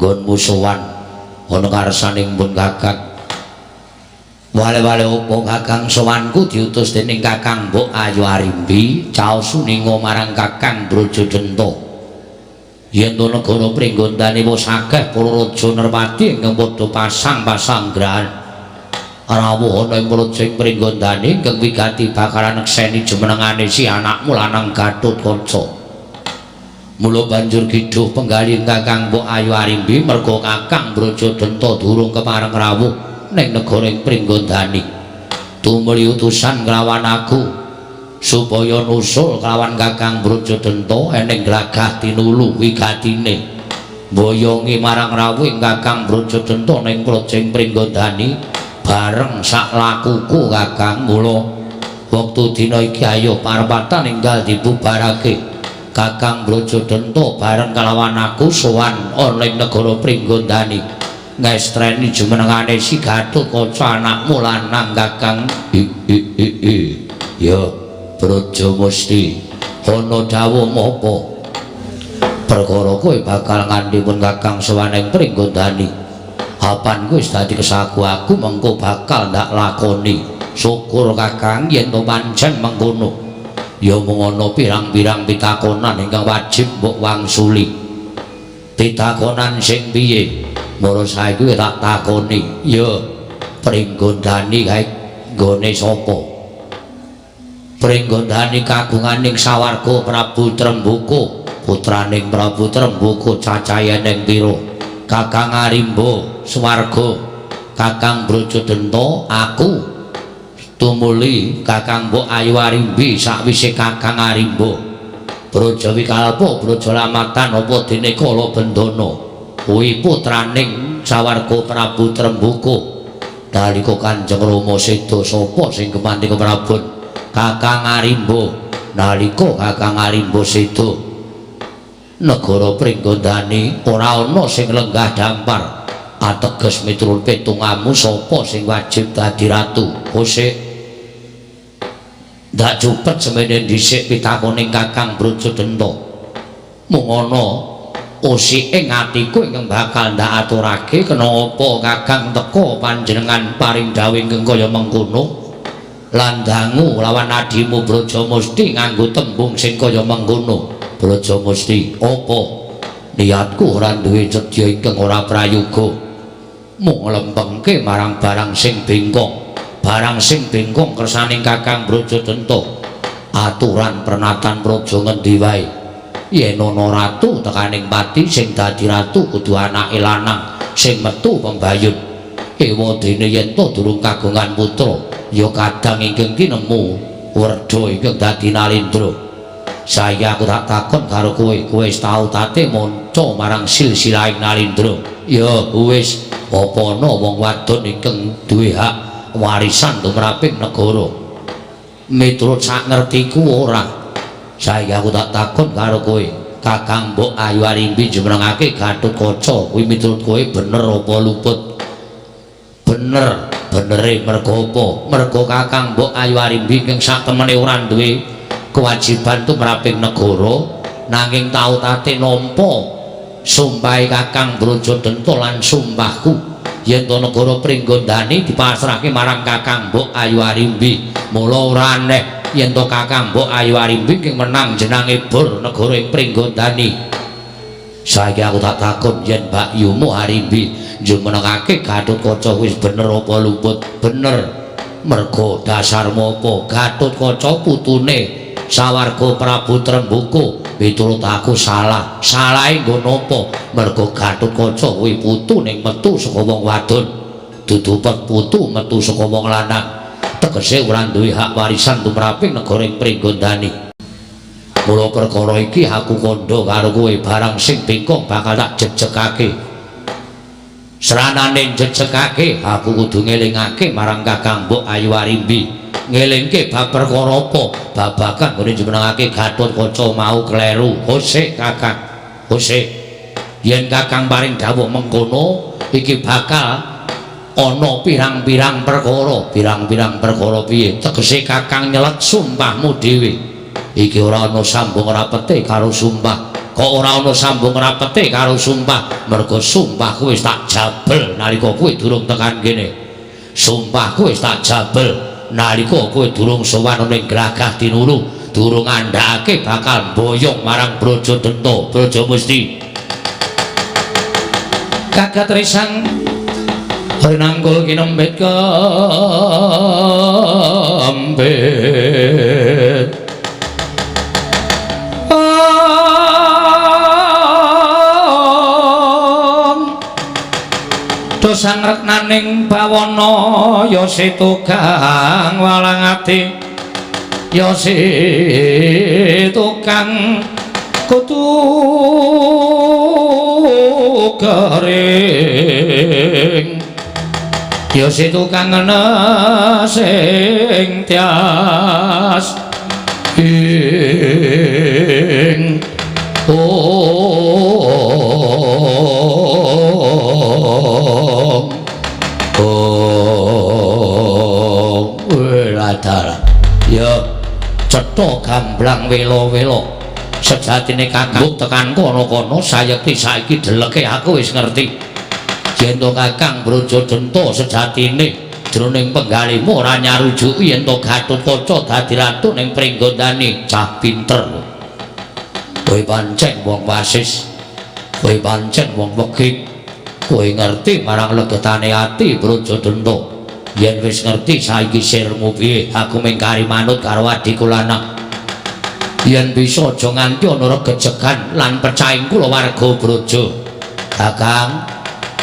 nggonmu sowan ana karsaning pun kakang wale-wale apa kakang sowanku diutus dening kakang Mbok Ayu Arimbi caos suninga marang kakang Brajadanta yen to negara pringgondane wis akeh para raja nermati ingkang padha pasang-pasanggrahan rawuh ana ing mrujing Pringgondani ingkang wigati bakalan nekseni jumenengane si anakmu lanang Gatotkaca. Mula banjur giduh penggalih Kakang Mbok Ayu Arimbi merga Kakang Brajadanta durung kepareng rawuh ning negara ing Pringgondani. Tumuli utusan kelawan aku supaya nusul kelawan Kakang Brajadanta eneng glagah tinulu wigatine mboyongi marang rawuh ing Kakang Brajadanta ning mrujing Pringgondani bareng sak lakuku Kakang. Mula wektu dina iki ayo parepatan enggal dibubarake Kakang Brajadanta bareng kelawan aku sowan ana ing negara Pringgondani ngestreni jumenengane si Gatotkaca anakmu lanang Kakang. Ya Brajamusti ana dawuh apa perkara kowe bakal ngandhipun Kakang sowan ing Pringgondani. Apanku wis dadi kesaku aku mengko bakal ndak lakoni. Syukur Kakang yen to pancen mengkono. Ya mung ana pirang-pirang pitakonan ingkang wajib mbok wangsuli. Pitakonan sing piye? Mula saiki tak takoni. Ya Pringgondani kae nggone sapa? Pringgondani kagunganing sawarga Prabu Trembuka, putraning Prabu Trembuka cacayaning pira? Kakang Arimba swarga Kakang Brajadanta, aku tumuli Kakang Mbok Ayu Arimbi sakwise Kakang Arimba Brajawikalpa Brajalamatan apa dene Kala Bendana kuwi putraning sawarga Prabu Trembuka. Nalika Kanjeng Rama seda sapa sing kemantika Prabon? Kakang Arimba. Nalika Kakang Arimba seda negara Pringgondani ora ana sing lenggah dampar ateges miturut pitunganmu sapa sing wajib dadi ratu. Kosek ndak cupet semene dhisik pitakoning Kakang Brajadanta. Mung ana usik ing atiku ingkang bakal ndak aturake kenapa Kakang teka panjenengan paring dawuh ingkang kaya mengkono lan dangu lawan adimu Brajamusti nganggo tembung sing kaya mengkono. Brajamusti, apa niatku ora duwe cedya ingkang ora prayoga, mung lempengke marang barang sing bengkong. Barang sing bengkong kersaning Kakang Brajadanta. Aturan pernatan praja ngendi wae yen ana ratu tekaning pati sing dadi ratu kudu anake lanang sing metu pembayun. Ewadene yen to durung kagungan putra ya kadang ingkang tinemu werda ingkang dadi nalindra. Saya aku tak takon karo kowe wis tau tate monco marang silsilaing nalindra. Ya wis apa ana wong wadon ingkang duwe hak warisan tumraping negara. Miturut sak ngertiku ora. Saya aku tak takon karo kowe Kakang Mbok Ayu Arimbi jumenengake Gatotkaca kuwi miturut kowe bener apa luput? Bener, benere merga apa? Merga Kakang Mbok Ayu Arimbi ingkang sak temene ora duwe kewajiban tumraping negara nanging tau tate nampa sumpahe Kakang Brajadanta lan sumpahku yen to negara Pringgondani dipasrahke marang Kakang Mbok Ayu Arimbi. Mula ora aneh yen to Kakang Mbok Ayu Arimbi ing menang jenenge Bor negara ing Pringgondani. Saiki aku tak takon yen Mbakyumu Arimbi jumenengake Gatotkaca wis bener apa luput? Bener. Merga dasarmu apa? Gatotkaca putune sawarga Prabu Trembuka. Miturut aku salah. Salahe nggo napa? Merga Gatotkaca kuwi putu ning metu saka wong wadon. Dudu putu metu saka wong lanang. Tegese ora duwe hak warisan tumraping negara ing Pringgondani. Mula perkara iki aku kandha karo kowe barang sing bengkong bakal tak jejegake. Seranane jejegake aku kudu ngelingake marang Kakang Mbok Ayu Arimbi. Ngelingke bab perkara apa? Babagan ngene jumenengake Gatotkaca mau kleru. Hosek Kakang, hosek. Yen Kakang paring dawuh mengkono iki bakal ana pirang-pirang perkara. Pirang-pirang perkara piye? Tegese Kakang nyelet sumpahmu dhewe. Iki ora ana sambung rapete karo sumpah. Kok ora ana sambung rapete karo sumpah? Merga sumpahku wis tak jabel nalika kowe durung tekan kene. Sumpahku wis tak jabel nalika kowe durung sowan ning Glagah Tinulu, durung andhake bakal boyong marang Brajadanta. Brajamusti. Kagat risang Rinangkul kinembet kembet dosang reknaning bawana ya setukang walang ati ya setukang kutu garing ya setukang sing tias ing ya cetha gamblang welo-welo sejatine kakang tekan kono-kono sayekti saiki deleke aku wis ngerti yen to kakang Brajadanta sejatine jroning penggalimu ora nyarujuki yen to Gatotkaca dadi ratu ning Pringgondani cah pinter kowe pancen wong wasis kowe pancen wong wegik kowe ngerti marang legetane ati Brajadanta yen wis ngerti saiki sirmu piye aku mengkari manut karo adhiku lanang yen bisa aja nganti ana regejegan lan percaing kula warga Braja kakang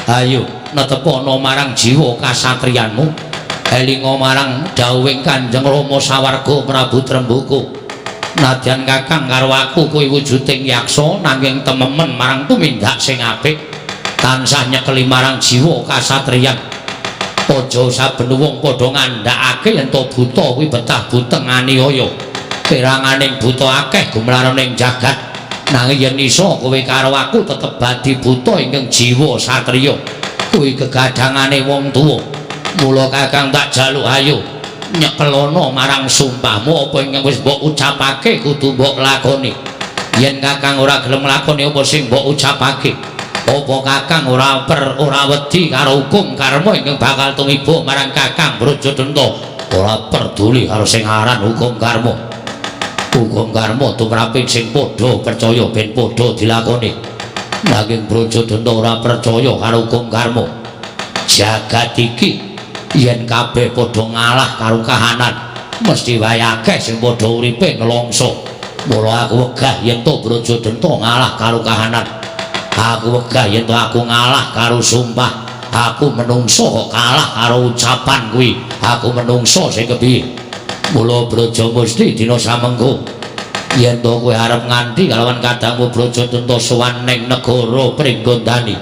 ayo netepana marang jiwa kasatriyanmu elinga marang dawuhing Kanjeng Rama sawarga Prabu Trembuku nadyan kakang karo aku kowe wujuding yaksa nanging tememen marang tumindak sing apik tansah nyekeli marang jiwa kasatriyan aja saben wong padha ngandhakake yen to buta kuwi betah buteng aniaya peranganing buta akeh gumlaroning jagat nanging yen iso kowe karo aku tetep badi buta ingkang jiwa satriya kuwi kegadangane wong tuwa mula kakang tak jaluk ayo nyekelono marang sumpahmu apa ingkang wis mbok ucapake kudu mbok lakoni yen kakang ora gelem lakoni apa sing mbok ucapake apa kakang ora wedi karo hukum karma ingkang bakal tumiba marang kakang Brajadanta ora peduli karo sing aran hukum karma tumraping sing padha percaya ben padha dilakoni nanging Brajadanta ora percaya karo hukum karma jagat iki yen kabeh padha ngalah karo kahanan mesti wae akeh sing padha uripe nelongso mula aku wegah yen to Brajadanta ngalah karo kahanan aku wegah yen to aku ngalah karo sumpah aku menungso kok kalah karo ucapan kuwi aku menungso sing kepiye mula Braja mesti dina samengko yen to kowe arep nganti kalawan kadangmu Brajadanta sowan ning negara Pringgondani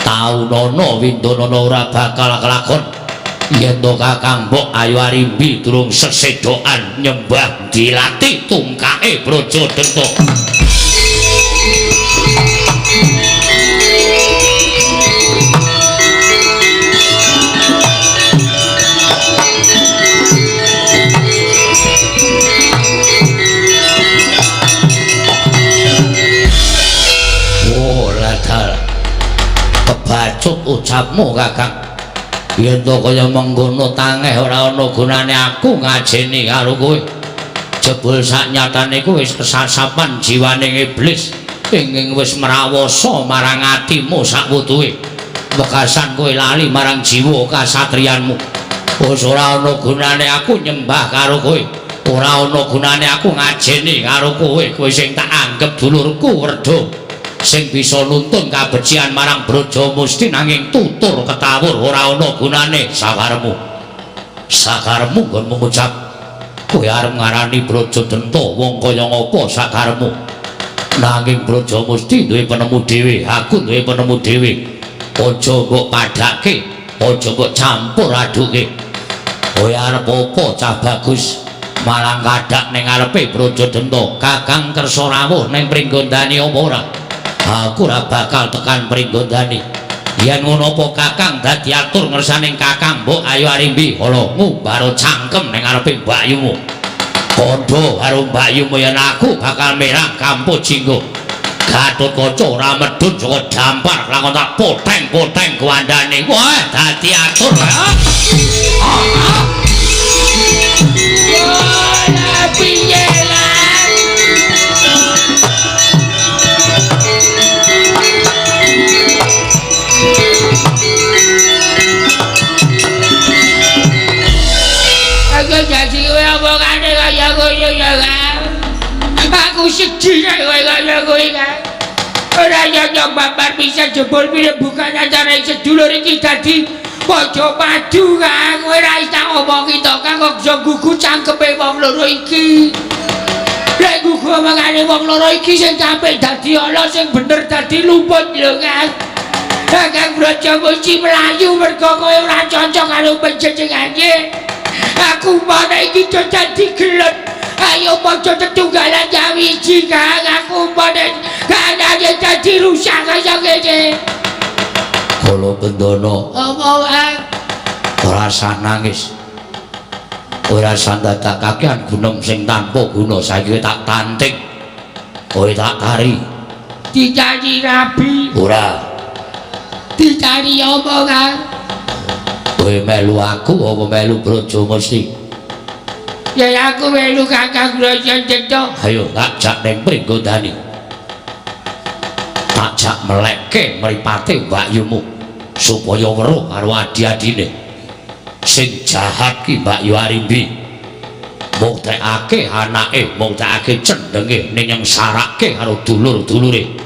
taunana windanana ora bakal kelakon yen to kakang mbok Ayu Arimbi durung sesedokan nyembah dilatih tungkake Brajadanta kebacut ucapmu kakang yen to kaya mengkono tangeh ora ana gunane aku ngajeni karo kowe jebul saknyatane kowe wis kesasapan jiwaning iblis ingkang wis mrawasa marang atimu sakwutuhe wekasan kowe lali marang jiwa kasatriyanmu wis ora ana gunane aku nyembah karo kowe ora ana gunane aku ngajeni karo kowe kowe sing tak anggap dulurku Werda sing bisa nuntun kabecikan marang Braja Musti nanging tutur ketawur ora ana gunane sakaremu nggon mengucap kowe arep ngarani Brajadanta wong kaya ngapa sakaremu nanging Braja Musti duwe penemu dhewe aku duwe penemu dhewe aja mbok padhake aja mbok campur aduke kowe arep apa cah bagus malang kadhak ning ngarepe Brajadanta kakang kersa rawuh ning Pringgondani apa ora aku ora bakal tekan Pringgondani yen ngono apa kakang dadi atur ngersaning kakang mbok Ayu Arimbi ala ngumbaro cangkem ning ngarepe mbakyumu padha karo mbakyumu yen aku bakal merang kampuh jinggo Gatotkaca ora medhun saka dampar lakon tak poteng-poteng kuandane wah dadi atur piye aku sedih nek kowe kaya kowe kae. Ora nyok babar bisa jebul pire bukan antara sedulur iki dadi bojo padu Kang. Kowe ora iso ngomong to Kang kok iso gugu cangkepe wong loro iki. Lek gugu omongane wong loro iki sing sampe dadi ala sing bener dadi luput lho Kang. Kang Brojo mesti melayu mergo kowe ora cocok karo panjenengane. Aku mana iki dadi gelut. Ayo padha tetunggalan nyawiji Kang. Aku mana kanane dadi rusak kaya ngene. Kala Bendono Apa Kang? ora usah nangis. Ora usah ndadakaken gunung sing tanpa guna saiki tak tantik. Kowe tak tari. Dicari rabi. Ora. Dicari apa Kang? Kowe melu aku apa melu Brojo mesti? Ya aku melu Kakang Brojo cedhok. Ayo tak jak ning pringgodane. Tak jak melekke mripate mbakyumu supaya weruh karo adi-adine. Sing jahat ki Mbak Yu Arimbi. Muktekake anake, muktekake cendenge ning sarake karo dulur-dulure.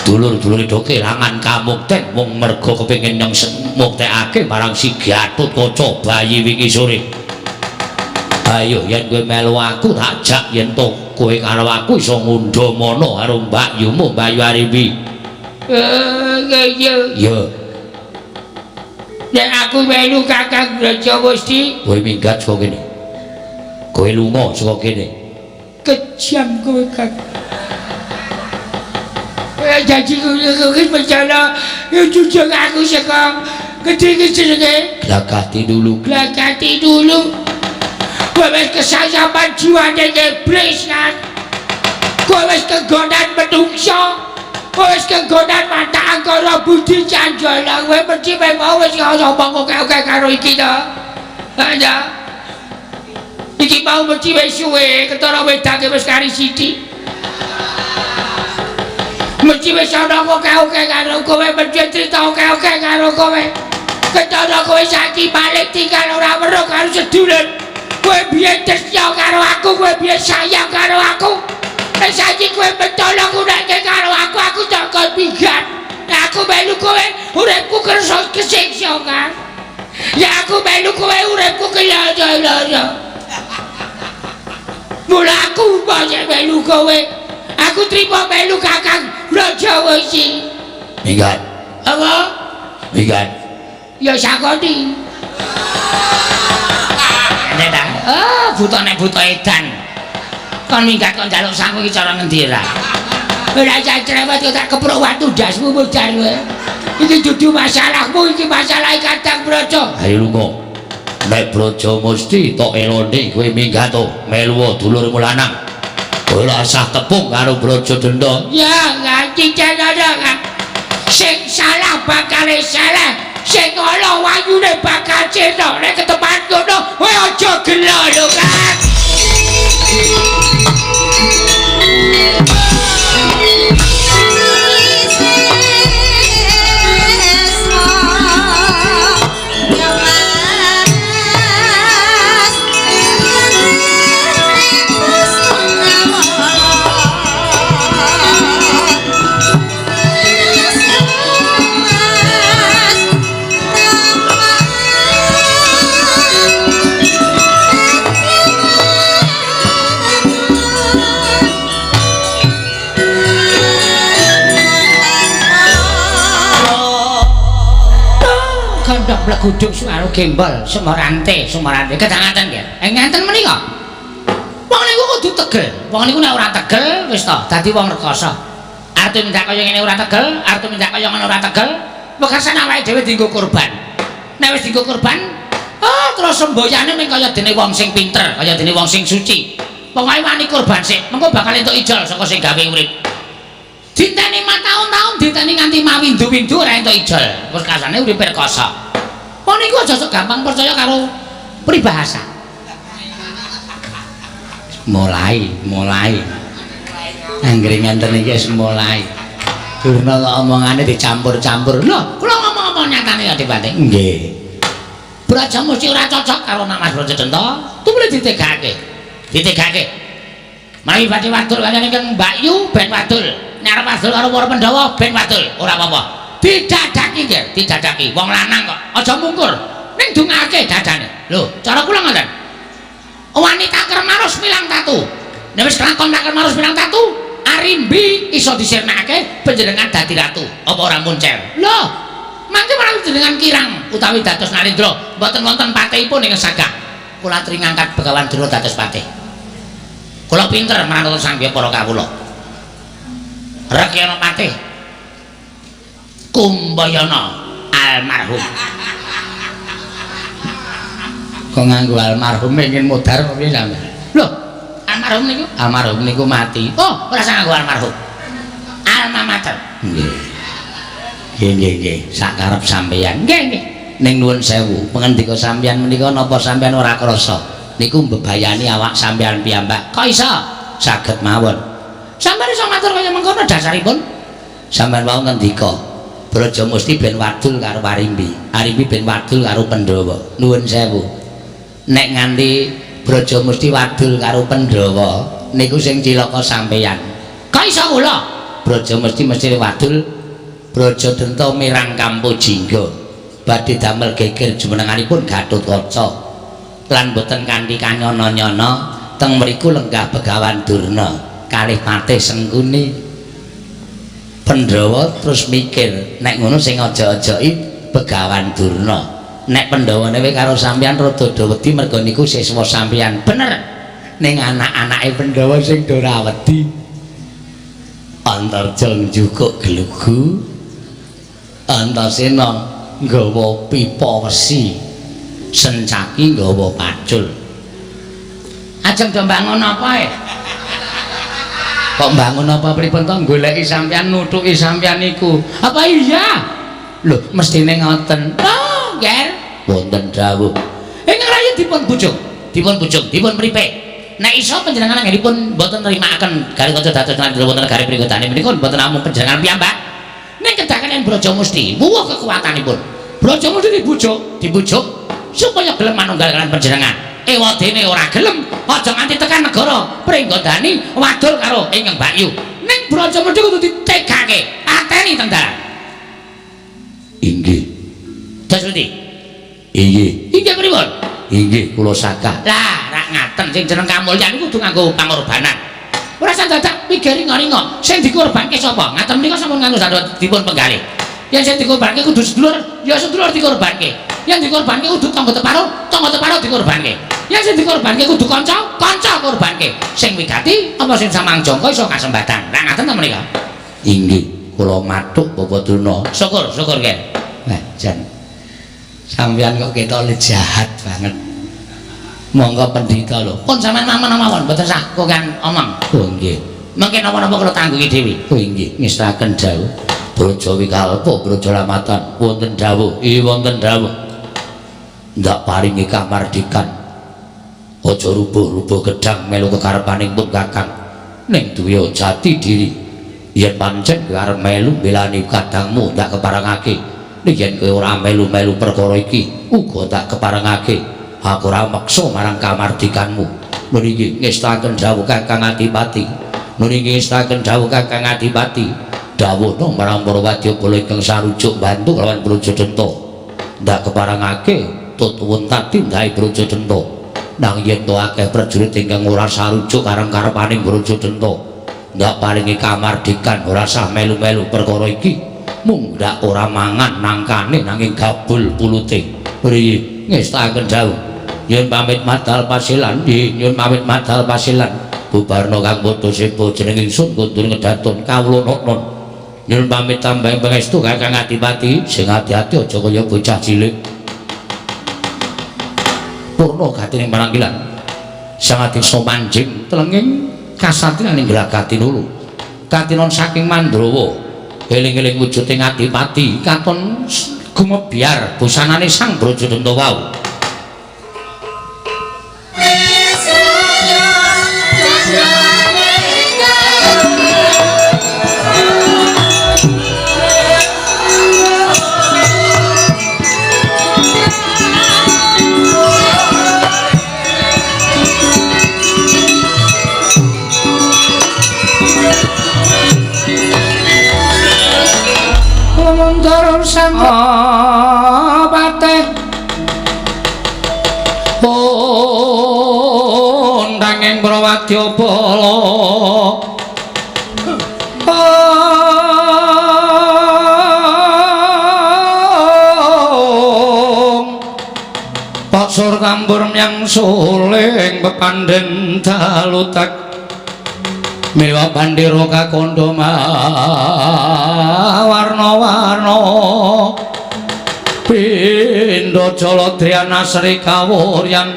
Dulur-dulure do kelangan kamukten mung mergo kepengin nyeng muktekake marang si Gatut Kaca bayi wingi sore. Ayo yen kowe melu aku tak jak yen to kowe karo aku iso ngundha mono karo mbakyumu Mbak Yu Arimbi. Iya. Nek aku melu Kakang Brojo mesti Kowe minggat saka kene. Kowe lunga saka kene. kejam kowe Kang. Jadi kowe bencana jujur aku saka gede jenenge. Glagati dulu. Glagati dulu. Kowe wis kesayapan jiwane iblis kan. Kowe wis kegonan menungso. Kowe wis kegonan mata angkara budi canjala. Kowe mesti mau wis ngomong oke karo iki to. Ya. Iki mau mesti wis suwe ketara wedake wis kari sithik. Mesti wis ana oke karo kowe, mesti crita oke karo kowe. Ketara kowe saiki balik tinggal ora weruh karo sedulur. Kowe biyen tresna karo aku, kowe biyen sayang karo aku. Nek saiki kowe mentolong ureke karo aku tak pinggat. Nek aku melu kowe uripku kersa kesiksa kan. Ya aku melu kowe uripku kelaya-laya. Mula aku banyak melu kowe. Aku terima melu Kakang Brojo mesti. Minggat. Apa? Minggat. Ya sakoni. Nek ta. Oh, buta edan. Kon minggat kon njaluk sangu iki cara ngendi ra? Ora jan cerewet kok tak keprok watu dasmu mudar kowe. Iki dudu masalahmu, iki masalah Kakang Brojo. Ayo lunga. Nek Brojo mesti tok elone kowe minggat to melu dulurmu lanang. Kowe ora usah tepung karo Brojo Denda. Ya, nganti cenada kan. Sing salah bakal salah, sing ala wayune bakal cetok. Nek ketepan ngono, kowe aja gelo lho kan. Gudung suara gembol Sumarante kedangaten nggih. Ngenten menika. Wong niku kudu tegel. Wong niku nek ora tegel wis to dadi wong rekoso. Arep mindak kaya ngene ora tegel, arep mindak kaya ngono ora tegel, wekasan awake dhewe dienggo kurban. Nek wis dienggo kurban, terus semboyane mung kaya dene wong sing pinter, kaya dene wong sing suci. Pokoke wani kurban sik, mengko bakal entuk ijol saka sing gawe urip. Dinteni 5 tahun-tahun, dinteni nganti mawindu-windu ora entuk ijol. Terus kasane uripe rekoso. Wong niku aja sok gampang percaya karo pribahasa. Mulai. Anggere ngenten iki wis mulai. Durna kok omongane dicampur-campur. Lho, kula ngomong-ngomong nyatane ya Dipati. Nggih. Braja mesti ora cocok karo Mas Brojo Denta. Tumule ditegake. Mari badhe wadul kanjeng Ingkang Mbak Yu ben wadul. Nek arep wadul karo para Pandhawa ben wadul, ora apa-apa. Didadaki nggih, didadaki. Wong lanang kok aja mungkur. Ning dungake dadane. Lho, cara kula ngoten. Wanita kermarus milang tatu. Nek wis kelakon kermarus milang tatu, arimbi iso disirnakake panjenengan dadi ratu. Apa ora muncer? Lho, mangke marang jenengan kirang utawi dados Narendra, mboten wonten patihipun ing sagah. Kula aturi ngangkat Begawan Dura dados patih. Kula pinter manut sangya para kawula. Rekyana patih Kumbayana almarhum. Kok nganggo almarhum ingin mudhar piye sampeyan? Lho, almarhum niku mati. Oh, ora usah nganggo almarhum. Alma mater. Nggih. Sak karep sampeyan. Nggih. Ning nuwun sewu, pangandika sampeyan menika napa sampeyan ora krasa? Niku mbebayani awak sampeyan piyambak. Kok iso? Saged mawon. Sampeyan iso matur kaya mengkono dasaripun. Sampeyan wau ngendika Braja Musti ben wadul karo Arimbi. Arimbi ben wadul karo Pandhawa. Nuwun sewu. Nek nganti Braja Musti wadul karo Pandhawa niku sing cilaka sampeyan. Kok iso kula? Braja Musti mesti wadul Braja Denta mirang Kampo Jingga. Badhe damel geger jumenenganipun Gatotkaca. Lan boten kanthi kanyana-nyana teng mriku lenggah Begawan Durna kalih patih Sengkuni. Pandhawa terus mikir nek ngono sing aja-ajaki Begawan Durna. Nek Pandhawane wae karo sampeyan rada do wedi mergo niku siswa sampeyan. Bener. Ning anak-anake Pandhawa sing do ora wedi. Antarja njukuk glugu. Antasena nggawa pipa wesi. Sencaki nggawa pacul. Ajeng do mbangun apa e? Kok mbangun apa pripun to goleki sampeyan nuthuki sampeyan niku? Apa iya? Lho, mestine ngoten. Oh, nggih. Wonten dawuh. Ingkang rayi dipun bujuk, dipun pripek. Nek iso panjenengan anggenipun mboten nrimakaken Gatotkaca dados Narendra wonten negari prikutane menika mboten namung panjenengan piyambak. Ning kedakaken Braja Musti, wuwuh kekuatanipun. Braja Musti dibujuk supaya gelem manunggal kalian panjenengan. Ewadene ora gelem, aja nganti tekan negara Pringgondani wadul karo Ingkang Mbak Yu. Ning Braja Musti kudu ditegake, ateni teng dalan. Inggih. Dados pundi? Inggih pripun? Inggih kula sakah. Lah, rak ngaten sing jeneng kamulyan niku kudu nganggo pangorbanan. Ora usah dadak pikiring-ringo. Sing dikorbanke sapa? Ngaten menika sampun nganggo sadaya dipun penggalih. Yang sing dikorbanke kudu sedulur, ya sedulur dikorbanke. Yang dikorbanke kudu tangga teparo dikorbanke. Yang sing dikorbanke kudu kanca korbanke. Sing wigati apa sing samang jangka iso kasembatan. Rak ngaten ta menika? Inggih, kula mathuk Bapak Durna. Syukur nggih. Nah, jan sampeyan kok ketok jahat banget. Monggo pendhita lho. Pun sampean mawon mboten sah kok kan omong. Oh nggih. Mengke napa-napa kula tanggungi dhewe. Oh nggih, ngestaken dawuh. Braja Wikalpa, Braja Lamatan wonten dawuh. Wonten dawuh. Ndak paringi kamardikan. Aja rubuh-rubuh gedang melu kekarepaning pun Kakang. Ning duwe jati diri. Yen pancen arep melu belani kadangmu ndak keparengake. Nek yen kowe ora melu-melu perkara iki, uga tak keparengake. Aku ora maksa marang kamardikanmu. Niki ngestaken dawuh Kakang Adipati. Niki ngestaken dawuh Kakang Adipati. Dawuhna marang para wadyabala ingkang sarujuk bantu kelawan Brajadanta. Ndak keparengake tutuwun tadi ndahe Brajadanta. Nang yen to akeh prajurit ingkang ora sarujuk karep-karepaning Brajadanta, ndak paringi kamardikan ora sah melu-melu perkara iki. Mung ndak ora mangan nangkane nanging gabul pulute. Priye ngestaken dawuh. Yen pamit madal pasilan, nyun pamit madal pasilan. Bubarna kang padha sepo jeneng ingsun kundur ngedaton kawula nun. Nyun pamit tambahing pangestu Kakang Adipati, sing ati-ati aja kaya bocah cilik. Purna gatining marangkilan. Sang ati somanjing telenging kasatriyaning Gragati Nulu. Katinon saking Mandrawa, eling-eling wujuding Adipati katon gumebyar busanane Sang Brajadanta wau. pun nanging prawadya bala Paksur kambur yang suling pepandhen dalutak miwa bandira kakandha warna-warna pindha jala driyana sri kawuryan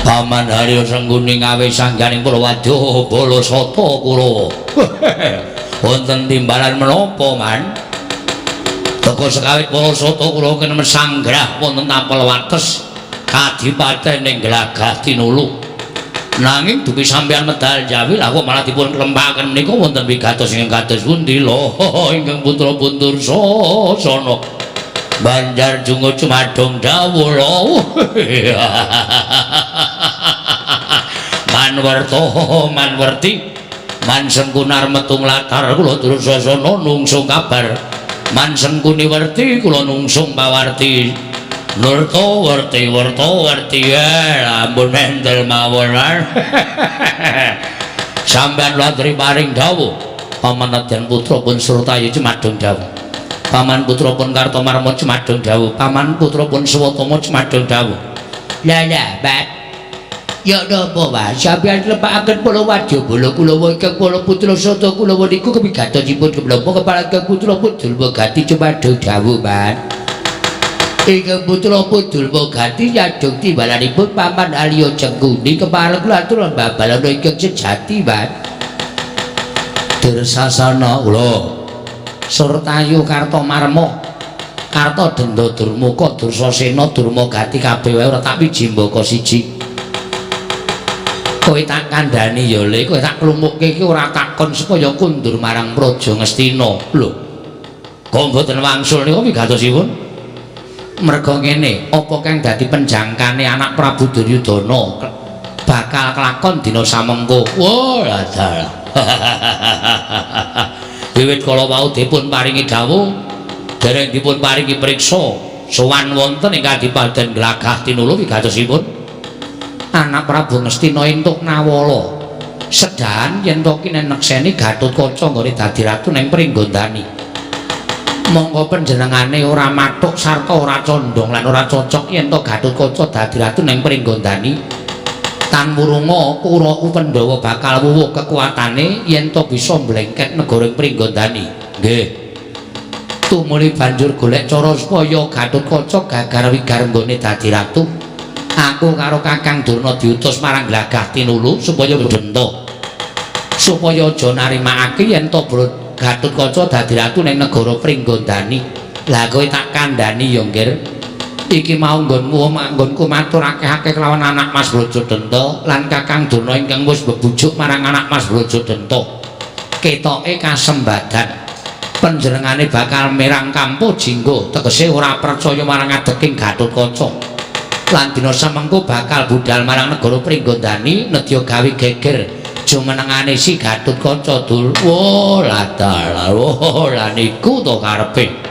Paman Harya Sengguni ngawe sangganing Prawadya bala sata kula. Wonten timbalan menapa, Man? Teka sekawit bala sata kula kene sanggrah wonten tampel wates kadipaten ing Glagah Tinulu. Nanging dupi sampeyan medal Jawi aku malah dipun klempakaken menika wonten wigatos ingkang kados pundi lho ingkang putra puntur sasana. Banjar jungo cumadong dawuh manwerti man sengkunar metung latar kula turun sasana nungsung kabar man sengkuni werti kula nungsung pawarti nurta werti ampun mendel mawon sampeyan latri paring dawuh pamanadyan putra pun Surtayu cumadong dawuh Paman putra pun Kartomarma cumadong dawuh paman putra pun Suwatama cumadong dawuh lah Pak ya napa Pak sampeyan lepakaken Prawadya bala Kulawa ingkang para putra sata Kulawa niku kepigatosipun keblompo kepalaken putra Pudulma Gati cumadong dawuh Pak ingkang putra Pudulma Gati nyadong timbalanipun paman Alya Sengguni kepareng kula babalana ingkang sejati Pak Dirsasana kula Surtayu Kartomarma Karta Denda Durmuka Dursasena Durma Gati kabeh wae ora tak wijimbaka siji kowe tak kandhani ya le kowe tak klumukke iki ora takon supaya kundur marang Praja Ngastina lho kok mboten wangsul niku wigatosipun merga ngene apa kang dadi penjangkane anak Prabu Duryudana bakal kelakon dina samengko wah dalah wiwit kala wau dipun paringi dawuh dereng dipun paringi priksa sowan wonten ing Kadipaten Glagah Tinulu wigatosipun anak Prabu Ngastina entuk nawala sedahan yen to kinenekseni Gatotkaca nggone dadi ratu ning Pringgondani monggo panjenengane ora mathuk sarta ora condong lan ora cocok yen to Gatotkaca dadi ratu ning Pringgondani tan murunga Kuraku Pandhawa bakal wuwuh kekuatane yen to bisa mlengket negara Pringgondani. Nggih. Tumuli banjur golek cara supaya Gatotkaca gagar wigar nggone dadi ratu. Aku karo Kakang Durna diutus marang Glagah Tinulu supaya bento. Supaya aja narimakake yen to Gatotkaca dadi ratu ning negara Pringgondani. Lah kowe tak kandhani ya, Nggir. Iki mau nggonmu manggonku matur akeh-akeh kelawan anak Mas Brajadanta lan Kakang Durna ingkang wis bebujuk marang anak Mas Brajadanta. Ketoke kasembadan panjenengane bakal mirang kampo jingga tegese ora percaya marang adeking Gatotkaca. Lan dina samengko bakal budal marang negara Pringgondani nedya gawe geger jumenengane si Gatotkaca dul. Wah, lah niku to karepe.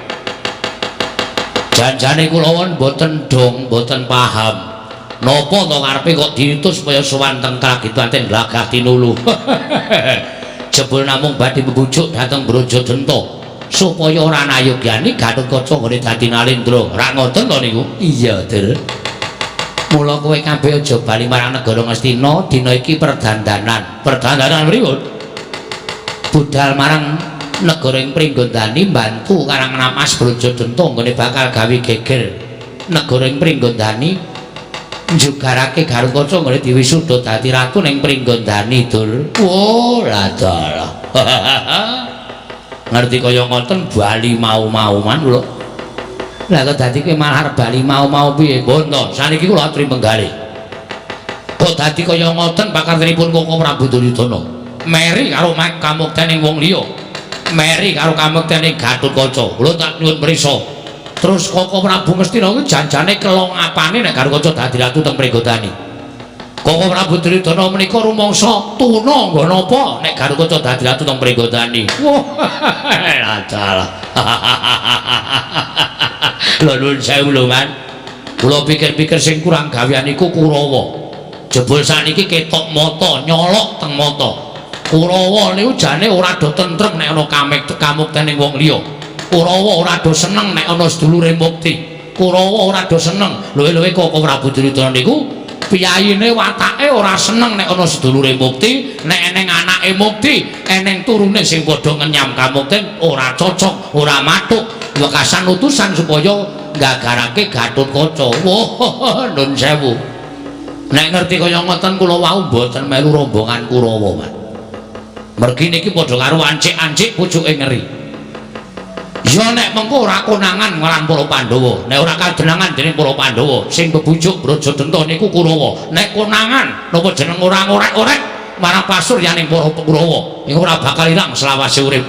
Janjane kula mboten dong, mboten paham. Napa to karepe kok diutus supaya sowan teng Kadipaten Glagah Tinulu. Jebul namung badhe membujuk dhateng Brajadanta supaya ora nayogyani Gatotkaca nggone dadi Nalendra. Ra ngoten to niku? Iya, Dur. Mula kowe kabeh aja bali marang negara Ngastina dina iki perdandanan. Perdandanan pripun? Budal marang negara ing Pringgondani mbantu karang Mas Brajadanta nggone bakal gawe geger negara ing Pringgondani njugarake Gatotkaca nggone diwisuda dadi ratu ning Pringgondani Dul. Oh lah dalah. Ngerti kaya ngoten bali mau-mauman kula. Lah kok dadi kowe malah arep bali mau-mau piye? Bonto, saniki kula aturi menggalih. Kok dadi kaya ngoten pakartenipun Koko Prabu Duryudana. Meri karo kamuktening wong liya. Meri karo kamuktening Gatotkaca. Kula tak nyuwun prisa. Terus Koko Prabu Ngastina kuwi janjane kelong apane nek Gatotkaca dadi ratu teng Pringgondani. Koko Prabu Duryudana menika rumangsa tuna nggo napa nek Garukaca dadi ratu teng Pringgodani. Wah, acal. Lho nuwun sewu lho, Man. Kula pikir-pikir sing kurang gawean iku Kurawa. Jebul saniki ketok mata, nyolok teng mata. Kurawa niku jane ora do tentrem nek ana kamuktening wong liya. Kurawa ora do seneng nek ana sedulure mukti. Kurawa ora do seneng. Luwe-luwe Koko Prabu Duryudana niku piyayine watake ora seneng nek ana sedulure mukti, nek eneng anake mukti, eneng turune sing padha ngenyam kamukten ora cocok, ora matuk. Wekasan utusan supaya nggagarake Gatotkaca. Wah, nun sewu. Nek ngerti kaya ngoten kula wau mboten melu rombongan Kurawa, Mas. Mergi niki padha karo ancik-ancik pucuke ngeri. Ya nek mengko ora konangan marang para Pandhawa, nek ora kadenangan dening para Pandhawa, sing bebujuk Brajadanta niku Kurawa. Nek konangan napa jeneng ora ngorek-orek marang pasuryaning para Kurawa, iku ora bakal ilang selawase urip.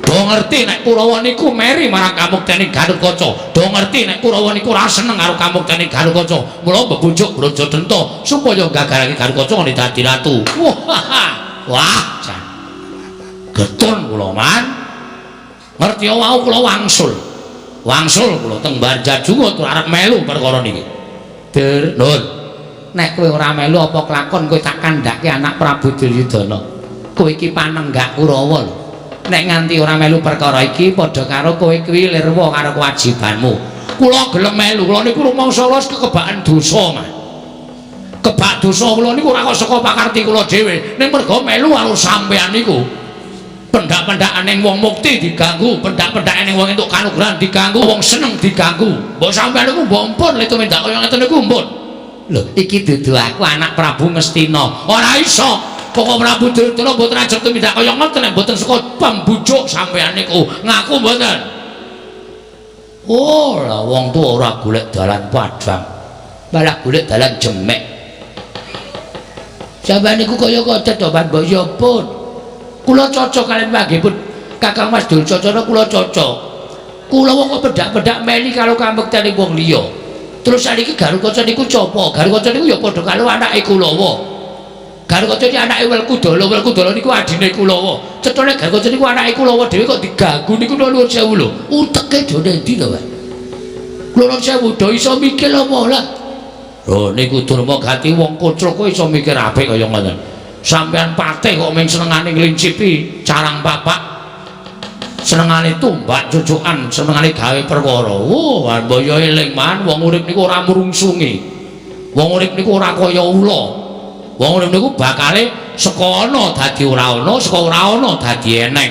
Do ngerti nek Kurawa niku meri marang kamuktening Gatotkaca. Do ngerti nek Kurawa niku ora seneng karo kamuktening Gatotkaca. Mula bebujuk Brajadanta supaya gagarake Gatotkaca dadi ratu. Wah, jan. Getun kula, Man. Ngerti wau kula wangsul kula teng Barjajungut arep melu perkara niki. Dur, Nur. Nek kowe ora melu apa kelakon kowe tak kandhake anak Prabu Duryudana. Kowe iki panenggak Kurawa lho. Nek nganti ora melu perkara iki padha karo kowe kuwi lirwa karo kewajibanmu. Kula gelem melu, kula niku rumangsa los kekebakan dosa, Mas. Kebak dosa kula niku ora kok saka pakarti kula dhewe, ning mergo melu karo sampean niku. Pendak-pendakane wong mukti diganggu, pendak-pendakane wong entuk kanugrahan diganggu, wong seneng diganggu. Mbok sampeyan niku mbok ampun lek tumindak kaya ngeten niku ampun. Lho, iki dudu aku anak Prabu Ngastina. Ora iso. Koko Prabu Duryudana mboten ajeng tumindak kaya ngoten nek mboten saka pembujuk sampeyan niku. Ngaku mboten. Oh, lah wong tuwa ora golek dalan padang. Malah golek dalan jemek. Sampeyan niku kaya kodet to, Pak Boyo pun. Kula cocok kalian panggihipun Kakang Mas Duryudana kula cocok. Kula wong kok pedak-pedak meli karo kamuktening wong liya. Terus saniki Garukaca niku copo? Garukaca niku ya padha karo anake Kulawa. Garukaca iki anake Welkudala niku adine Kulawa. Cetone Garukaca niku anake Kulawa dhewe kok diganggu niku nuwun sewu lho. Uteke do endi to, Pak? Kula nuwun sewu do iso mikir apa lah. Lho niku durma ganti wong kocrok kok iso mikir apik kaya ngoten. Sampean patih kok mung senengane nglincipi carang papak, senengane tumbak cucukan, senengane gawe perkara. Wah, mbaya eling, Man, wong urip niku ora mrungsungi. Wong urip niku ora kaya ula. Wong urip niku bakale saka ana dadi ora ana, saka ora ana dadi eneng.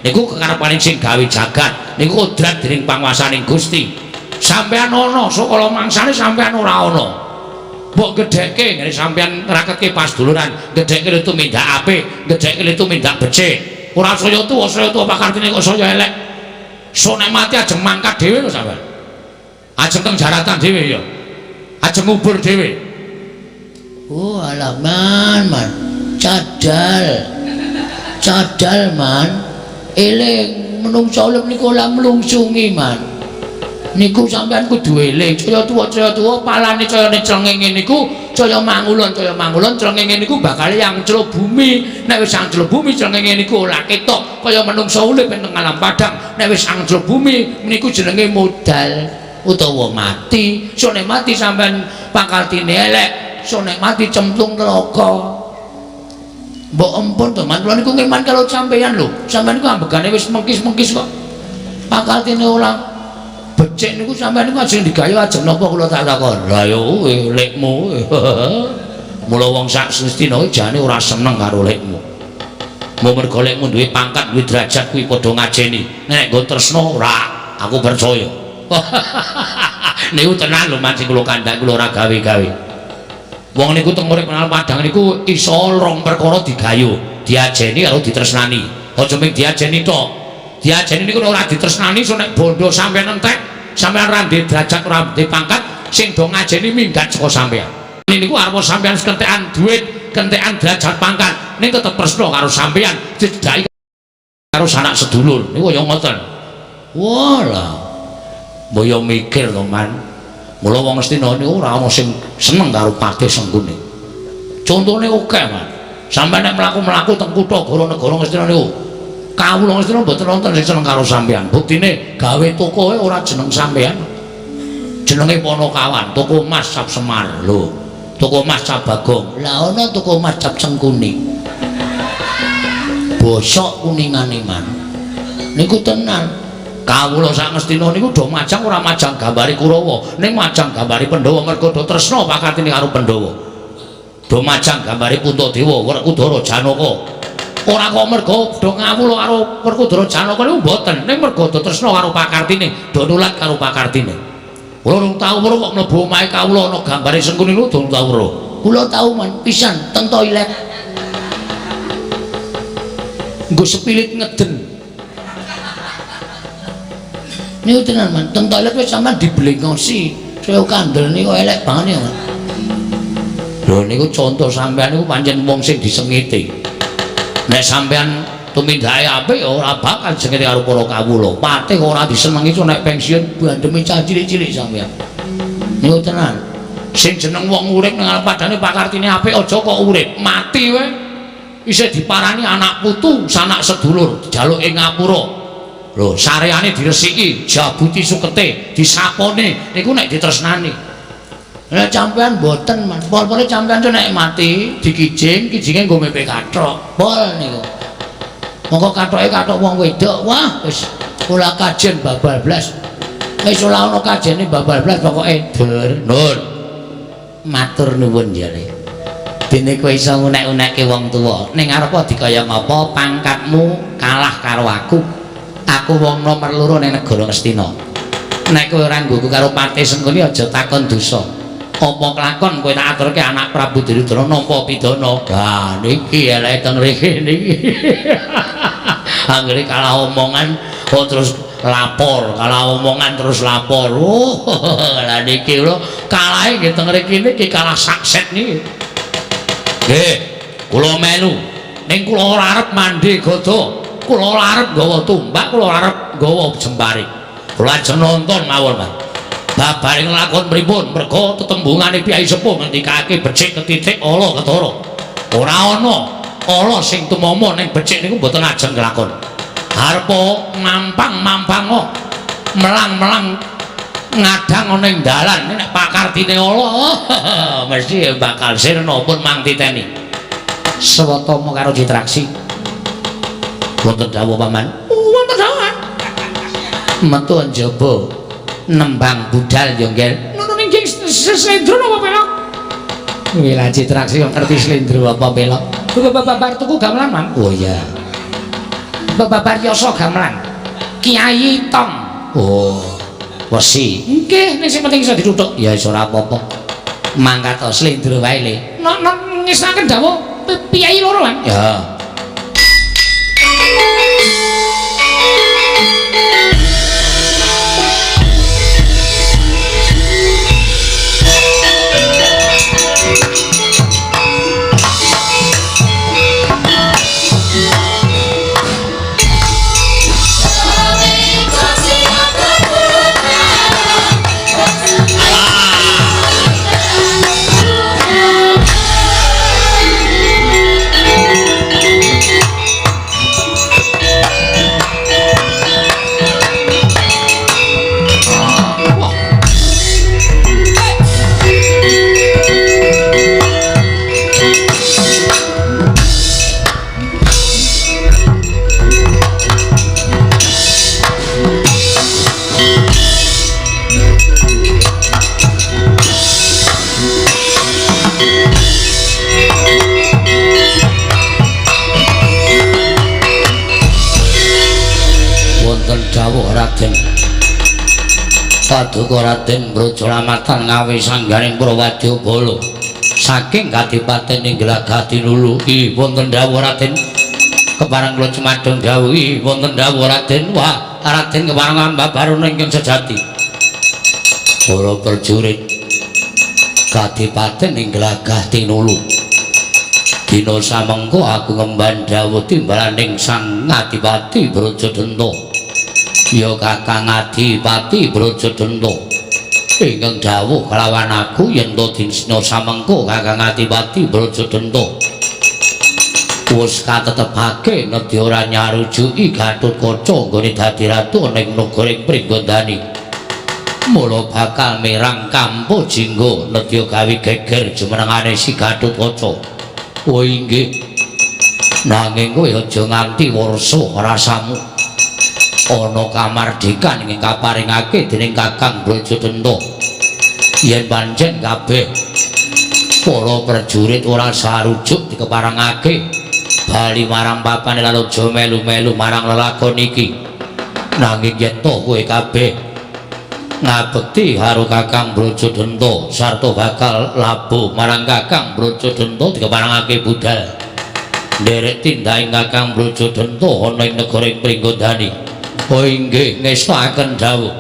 Niku kekarepaning sing gawe jagat, niku kodrat dening panguwasaning Gusti. Sampean ana, saka mangsane sampean ora ana. Mbok gedhekke ngene sampeyan ngraketke pas duluran, gedhekke lho tumindak apik, gedhekke lho tumindak becik. Ora saya tuwa pakartine kok saya elek. So nek mati ajeng mangkat dhewe lho sampeyan. Ajeng teng jaratan dhewe ya. Ajeng ngubur dhewe. Oh alah, Man. Cadal, Man. Eling menungso urip niku ora mlungsungi, Man. Niku sampean kudu eling, caya tuwa palane cayane cengenge niku caya mangulon cengenge niku bakal angclo bumi. Nek wis angclo bumi cengenge niku ora ketok kaya menungso urip ning alam padang. Nek wis angclo bumi niku jenenge modal utawa mati. Sone mati sampean pakartine elek, sone mati cemplung neraka. Mbok ampun to, Man, kula niku ngeman kalau sampean lho. Sampean niku ambegane wis mengkis-mengkis kok. Pakartine ora becik niku sampeyan niku ajeng digayo ajeng napa kula tak takon. Lah yo lekmu. Mula wong sak Sustina jane ora seneng karo lekmu. Mau mergo lekmu duwe pangkat, duwe derajat kuwi padha ngajeni. Nek nggo tresna ora, aku percaya. Niku tenan lho, Man, sing kula kandhak kula ora gawe-gawe. Wong niku teng urip nang padang niku iso rong perkara digayo, diajeni karo ditresnani. Aja mung diajeni tok. Diajeni niku ora ditresnani so nek bondo sampeyan entek, sampeyan ra ndek derajat ora ndek pangkat, sing do ngajeni minggat saka sampeyan. Niku arep sampeyan kentekan duit, kentekan derajat pangkat, ning tetep tresna karo sampeyan, didhaki karo sanak sedulur. Niku kaya ngoten. Walah. Mbaya mikir to, Man. Mula wong Astina niku ora ana sing seneng karo Patih Sengkuni. Contone akeh, Mas. Sampeyan nek mlaku-mlaku teng kutha negara Astina niku kawula Astina mboten wonten sing seneng karo sampeyan. Buktine gawe tokoe ora jeneng sampeyan. Jenenge Ponokawan, toko Mas Cap Semar. Lho, toko Mas Cap Bagong. Lah ana toko Mas Cap Sengkuni. Bosok kuningane man. Niku tenan. Kawula sak Ngastina niku do majang ora majang gambare Kurawa, ning majang gambare Pandhawa mergo do tresna pakatine karo Pandhawa. Do majang gambare Puntadewa, Werkudara Janaka. Ora kok mergo do ngawula karo Werkudara Janaka niku mboten, ning mergo do tresna karo pakartine, do nulat karo pakartine. Kula rung tau weruh kok mlebu omahe kawula ana gambare Sengkuni niku durung tau weruh. Kula tau man pisan teng toilet. Nggo sepilit ngeden. Niku tenan man, teng toilet wis sampean diblengosi. Saya kandel niku elek banget ya, Man. Lho niku contoh sampean niku pancen wong sing disengiti. Nek sampean tumindake apik ora bakal disengiti karo para kawula. Patih ora disenengi so nek pensiun bandeme cah cilik-cilik sampean. Niku tenan. Sing jeneng wong urip nang padane pakartine apik aja kok urip, mati wae. Isih diparani anak putu, sanak sedulur, dijaluk ing ngapura. Lho, sareane diresiki, jabuti sukete, disapone, niku nek ditresnani. Nek sampean mboten, Man. Pol-pole sampean nek mati dikijing, kijinge nggo mepe kathok. Pol niku. Monggo kathoke kathok wong wedok. Wah, wis kula kajen babal blas. Wis ora ana kajene babal blas pokoke dur. Nur. Matur nuwun jare. Dene kowe iso unek-unekke wong tuwa. Ning arep dikaya ngapa pangkatmu kalah karo aku. Aku wong nomor 2 ning negara Astina. Nek kowe ora nggoku karo Patih Sengkuni aja takon dosa. Apa kelakon kowe tak aturke anak Prabu Duryudana nampa pidana. Lah niki eleke teng mriki niki. Anggere kalah omongan terus lapor, kalah omongan terus lapor. Lah niki lho kalahe nggih teng mriki niki kalah sakset niki. Nggih, kula melu. Ning kula ora arep mandi gada. Kula ora arep gawa tumbak, kula ora arep gawa jembare. Kula ajeng nonton mawon, Mas. Babare nglakon pripun? Mergo tetembungane Kyai Sepuh ngendikake becik ketitik ala ketara. Ora ana ala sing tumama ning becik niku mboten ajeng kelakon. Arepa mampang-mampang melang-melang ngadang ana ing dalan nek pakartine ala mesti bakal sirna pun mang titeni. Sewatama karo Citraksi. Wonten dawuh Paman? Wonten dawuh. Metu njaba nembang budal yo nggih. Ngono nggih slendro napa pelok? Kuwi lah Citraksi kok ngerti slendro apa pelok. Babar tuku gamelan, Man. Oh iya. Babar yasa gamelan. Kiai Tong. Oh. Wesi. Nggih, nek sing penting iso dituthuk. Ya wis ora apa-apa. Mangkat to slendro wae le. Nek ngesaken dawuh piyai loro, Man. Ya. Paduka Raden Brajalamatan ngawi sanggaring Prawadya Bala saking Kadipaten Ninggalaga Tinulu. Ih wonten dawuh Raden kepareng kula cumadeng dawuh. Ih wonten dawuh Raden. Wah Raden kepareng ambabaruna ingkang sejati. Para prajurit Kadipaten Ninggalaga Tinulu. Dina samengko aku ngemban dawuh timbalaning Sang Adipati Brajadanta. Ya Kakang Adipati Brajadanta ingkang dawuh kelawan aku yen to dina samengko Kakang Adipati Brajadanta wis katetepake nedya ora nyarujuki Gatotkaca nggone dadi ratu ning nagaring Pringgondani. Mula bakal mirang Kampo Jingga nedya gawe geger jumenengane si Gatotkaca. Oh inggih. Nanging kowe aja nganti warsa rasamu. Ana kamardikan ing kaparingake dening Kakang Brajadanta. Yen pancen kabeh para prajurit ora sarujuk dikeparengake bali marang papane lan aja melu-melu marang lelakon iki. Nanging yen to kowe kabeh ngabekti karo Kakang Brajadanta sarta bakal labuh marang Kakang Brajadanta dikeparengake budal. Nderek tindhaing Kakang Brajadanta ana ing negaring Pringgondani. Oh inggih ngestakaken dawuh.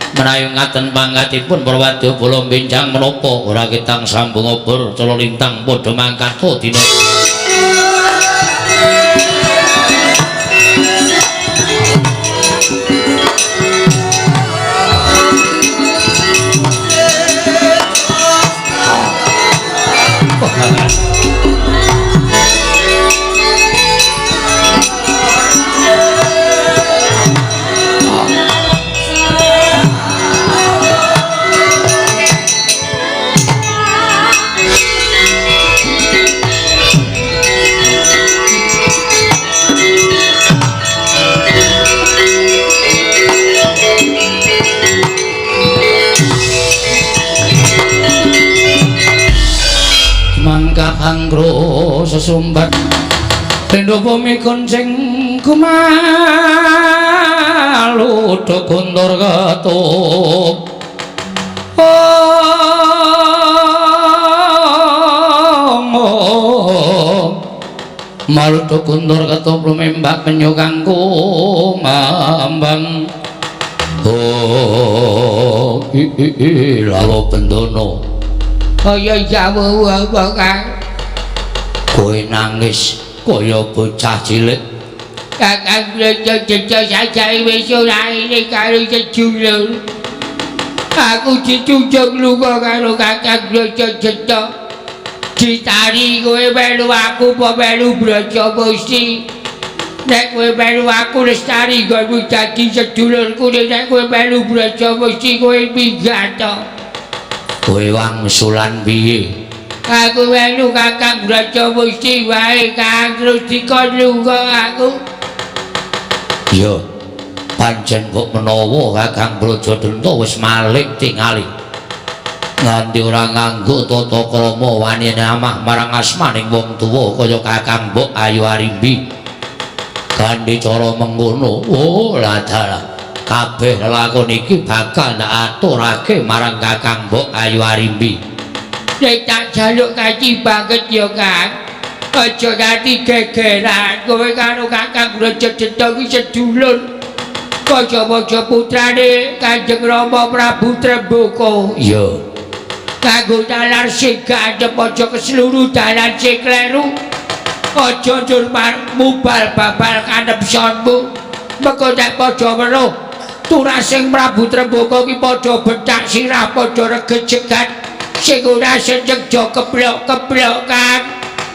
Menawi ngaten pangkatipun para wadyabala benjang menapa ora ketang sambung obor cala lintang padha mangkata dina. Anggro sesumbat tendo bumi konceng kumalu do gondor gato malu do gondor gato lumembak penyo kanggo mambang lalu pendono kaya jawa bakal kowe nangis kaya bocah cilik. Kakang Brajadanta sajae wis ora ene karo jejulur. Aku ditujuk lunga karo Kakang Brajadanta. Ditari kowe melu aku apa melu Brajamusti. Nek kowe melu aku lestari kowe dadi sedulurku, nek kowe melu Brajamusti kowe minggat to. Kowe wangsulan piye? Aku melu Kakang Brajamusti wae Kang terus dikon lunga aku. Ya, pancen kok menawa Kakang Brajadanta wis malih tingali. Nganti ora nganggo tata krama wani amah marang asmaning wong tuwa kaya Kakang Mbok Ayu Arimbi. Kanthi cara mengkono, oh lah dalah. Kabeh lelakon iki bakal tak aturake marang Kakang Mbok Ayu Arimbi. Nek tak jaluk kaji banget ya Kang. Aja nganti gegeran kowe karo Kakang Brajadanta iki sedulur. Kaya-kaya putrane Kanjeng Rama Prabu Trembaka. Iya. Kanggo dalan sing gandhep aja keseluruh dalan sing kleru. Aja njur mubal babal kanepsonmu. Mengko nek padha weruh turasing Prabu Trembaka iki padha bentak sirah padha regejegan. Sing ora seneng jo keblok-keblok Kang.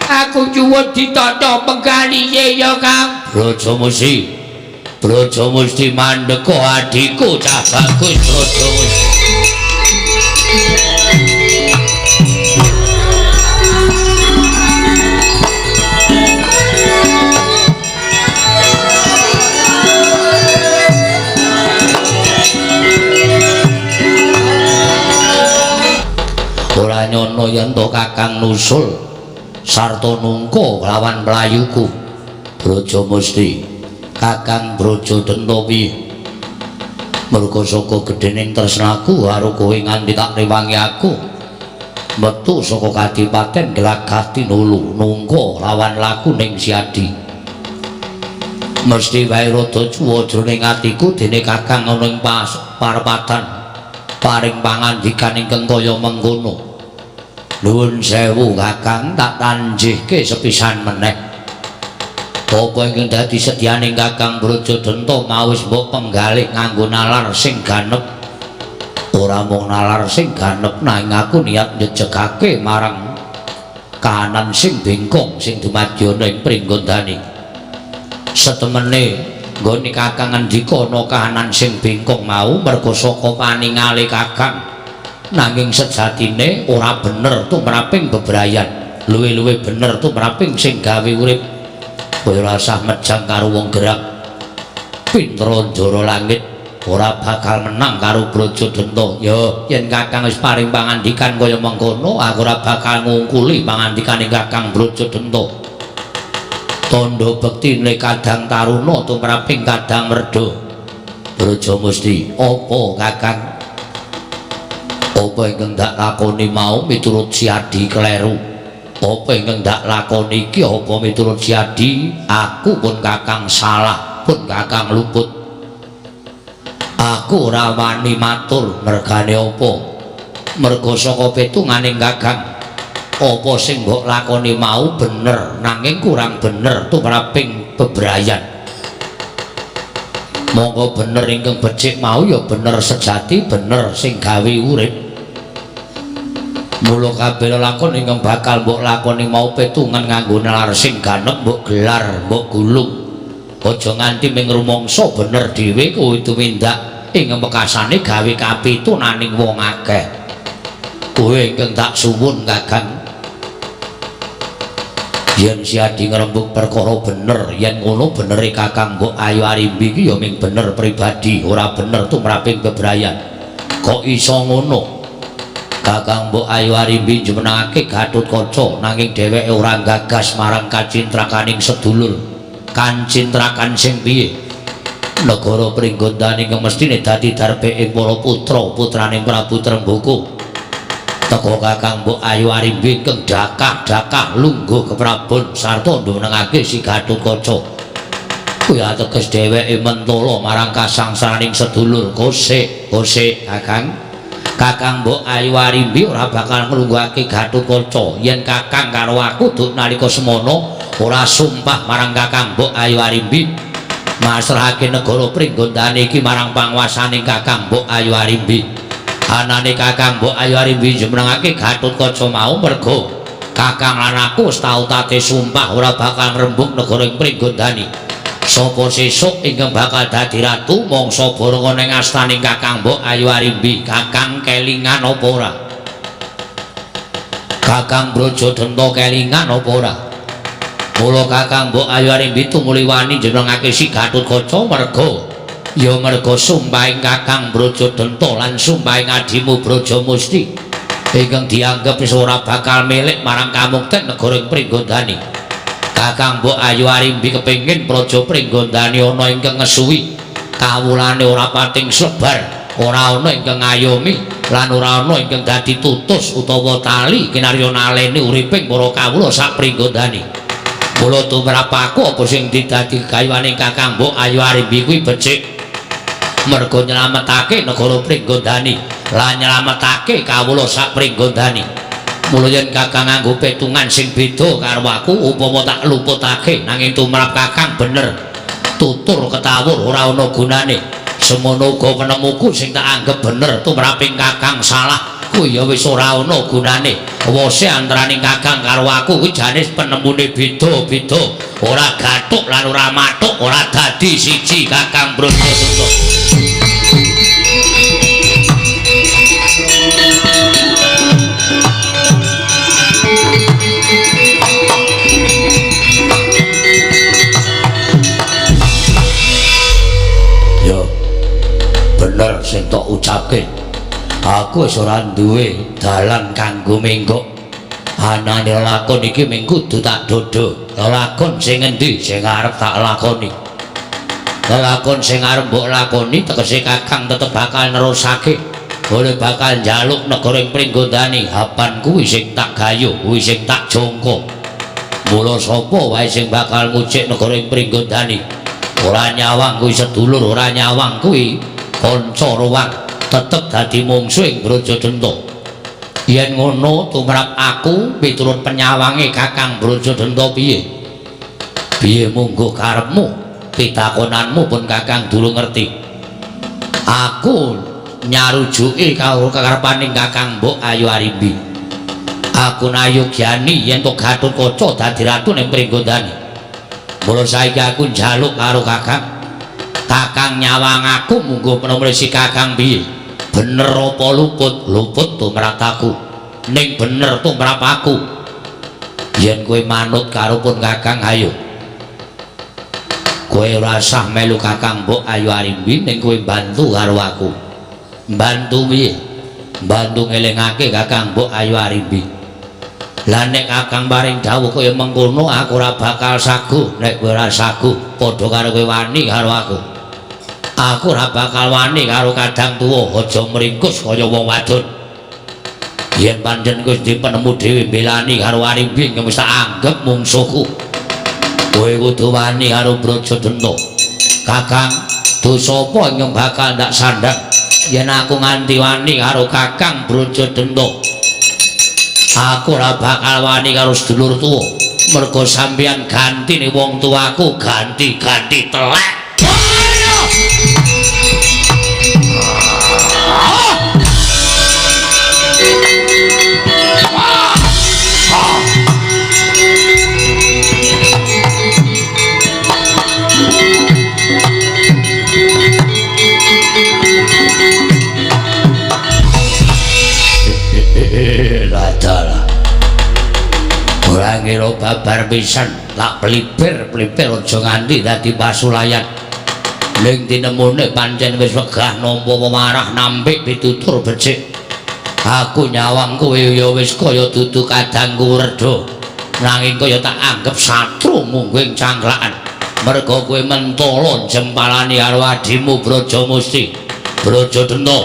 Aku nyuwun ditata penggalihe ya Kang. Brajamusti mandeka adikku cah bagus Brajamusti. Ora nyono yen to Kakang nusul sarta nungka lawan mlayuku Brajamusti. Kakang Brajadanta piye? Merga saka gedhening tresnaku karo kowe nganti tak rewangi aku metu saka kadipaten Glagah Tinulu nungka lawan laku ning Siadi. Mesti wae rada cuwa jroning atiku dene Kakang ana ing parepatan paring pangandikan ingkang kaya mengkono. Nuwun sewu Kakang tak tanjihke sepisan meneh. Apa ingkang dadi sedyaning Kakang Brajadanta mawis mbok penggalih nganggo nalar sing ganep. ora mung nalar sing ganep nanging aku niat njejegake marang kahanan sing bengkong sing dumadya ing Pringgondani. Setemene nggone Kakang ngendika ana kahanan sing bengkong mau merga saka paningale Kakang, nanging sejatine ora bener tumraping bebrayan, luwih-luwih bener tumraping sing gawe urip. Kowe ora usah mejang karo wong gerak. Pintra Ndara Langit ora bakal menang karo Brajadanta. Ya yen Kakang wis paring pangandikan kaya mengkono, aku ora bakal ngungkuli pangandikaning Kakang Brajadanta. Tandha bektine Kadang Taruna tumraping Kadang Werda. Brajamusti, apa Kakang? Apa ingkang dak lakoni mau miturut Siadi kleru? Apa ingkang dak lakoni iki apa miturut Siadi? Aku pun Kakang salah, pun Kakang luput. Aku ora wani matur mergane apa? Merga saka pitunganing Kakang, apa sing mbok lakoni mau bener nanging kurang bener tumraping bebrayan. Monggo bener ingkang becik mau ya bener sejati, bener sing gawe urip. Mula kabeh lakon ingkang bakal mbok lakoni mau petungan nganggo nalar sing ganep mbok gelar, mbok gulung. Aja nganti ming rumangsa bener dhewe kuwi tumindak ing mekasane gawe kapitunaning wong akeh. Kuwi ingkang tak suwun Kakang. Yen Siadi ngrembug perkara bener, yen ngono benere Kakang mbok Ayu Arimbi iki ya ming bener pribadi, ora bener tumraping bebrayan. Kok iso ngono? Kakang mbok Ayu Arimbi njumenengake Gatotkaca nanging dheweke ora gagas marang kacintrakaning sedulur. Kancintrakan sing piye? Negara Pringgondani kang mestine dadi darpeke para putra putraning Prabu Tremboko. Teka Kakang mbok Ayu Arimbi kang dakah-dakah lungguh keprabon sarta njumenengake si Gatotkaca. Kuwi ateges dheweke mentala marang kasangsaraning sedulur. Kosek Kakang. Kakang mbok Ayu Arimbi ora bakal nglungguhake Gatotkaca yen Kakang karo aku duk nalika semono ora sumpah marang Kakang mbok Ayu Arimbi masrahake negara Pringgondani iki marang panguwasaning Kakang mbok Ayu Arimbi. Anane Kakang mbok Ayu Arimbi njumenengake Gatotkaca mau merga Kakang lan aku wis tau tate sumpah ora bakal ngrembug negara ing Pringgondani. Sapa sesuk ingkang bakal dadi ratu mangsa bareng ning astaning Kakang mbok Ayu Arimbi? Kakang kelingan apa ora? Kakang Brajadanta kelingan apa ora? Mula Kakang mbok Ayu Arimbi tumuli wani njenengake si Gatotkaca merga sumpahing Kakang Brajadanta lan sumpahing adimu Brajamusti ingkang dianggep wis ora bakal milik marang kamukten negara ing Pringgondani. Kakang mbok Ayu Arimbi kepengin praja Pringgondani ana ingkang ngesuwi, kawulane ora pating slebar, ora ana ingkang ngayomi lan ora ana ingkang dadi tutus utawa tali kinarya naleni uriping para kawula sak Pringgondani. Mula tumrap aku apa sing didadi gayuwaning Kakang mbok Ayu Arimbi kuwi becik merga nyelametake negara Pringgondani lan nyelametake kawula sak Pringgondani. Mula yen Kakang nganggo petungan sing beda karo aku upama tak luputake nanging tumrap Kakang bener tutur ketawur ora ana gunane. Semono uga penemuku sing tak anggap bener tumraping Kakang salah kuwi ya wis ora ana gunane. Wose antaraning Kakang karo aku kuwi jane penemune beda-beda, ora gathuk lan ora mathuk, ora dadi siji Kakang Brajadanta. Bener sing tok ucapke, aku wis ora duwe dalan kanggo menggok. Anane lakon iki mung kudu tak dodo. Lakon sing endi sing arep tak lakoni? Lakon sing arep mbok lakoni tegese Kakang tetep bakal nerusake. Oleh bakal njaluk negara ing Pringgondani hapan kuwi sing tak gayuh, kuwi sing tak jangka. Mula sapa wae sing bakal ngucik negara ing Pringgondani ora nyawang kuwi sedulur, ora nyawang kuwi kanca ruwang, tetep dadi mungsuhing Brajadanta. Yen ngono tumrap aku miturut penyawange Kakang Brajadanta piye? Piye munggo karepmu? Pitakonanmu pun Kakang durung ngerti. Aku nyarujuki karo kekarepaning Kakang Mbok Ayu Arimbi. Aku nayogyani yen to Gatotkaca dadi ratu ning Pringgondani. Mula saiki aku njaluk karo Kakang nyawang aku munggo menawa si Kakang piye. Bener apa luput? Luput tumrap aku. Ning bener tumrap aku. Yen kowe manut karo pun Kakang ayo. Kowe ora usah melu Kakang Mbok Ayu Arimbi ning kowe bantu karo aku. Bantu piye? Bantu ngelingake Kakang Mbok Ayu Arimbi. Lah nek Kakang paring dawuh kaya mengkono aku ora bakal sagu. Nek kowe ora sagu padha karo kowe wani karo aku. Aku ora bakal wani karo kadang tuwa aja mringkus kaya wong wadon. Yen pancen kowe dipenemu dhewe belani karo Arimbi wis tak anggap mungsuhku. Kowe kudu wani karo Brajadana. Kakang, dosa apa yang bakal ndak sandang yen aku nganti wani karo Kakang Brajadana? Aku ora bakal wani karo sedulur tuwa. Mergo sampeyan gantine wong tuaku ganti-ganti telek. Radalah ora ngira babar pisan tak pelipir aja nganti dadi pasulayan. Ning tinemune pancen wis wegah nampa pemarah nampik pitutur becik. Aku nyawang kowe ya wis kaya dudu kadangku reda, nanging kaya tak anggap satru mungging cangkrakan. Merga kowe mentolo jempalani karo adimu Brajamusti Brajadana.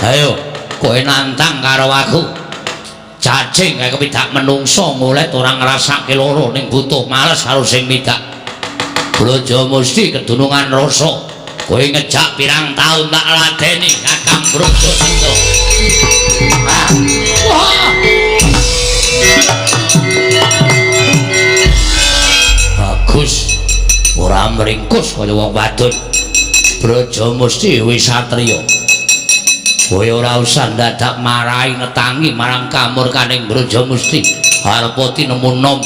Ayo kowe nantang karo aku. Cacing kaya kepidak menungso ngulet ora ngrasake lara ning butuh males karo sing midak. Brajamusti kedunungan rasa. Kowe ngejak pirang taun tak ladeni Kakang Brajadana. Bagus. Ora mringkus kaya wong wadon. Brajamusti wis satriya. Kowe ora usah dadak marahi netangi marang kamurkaning Brajamusti. Arepa tinemu nom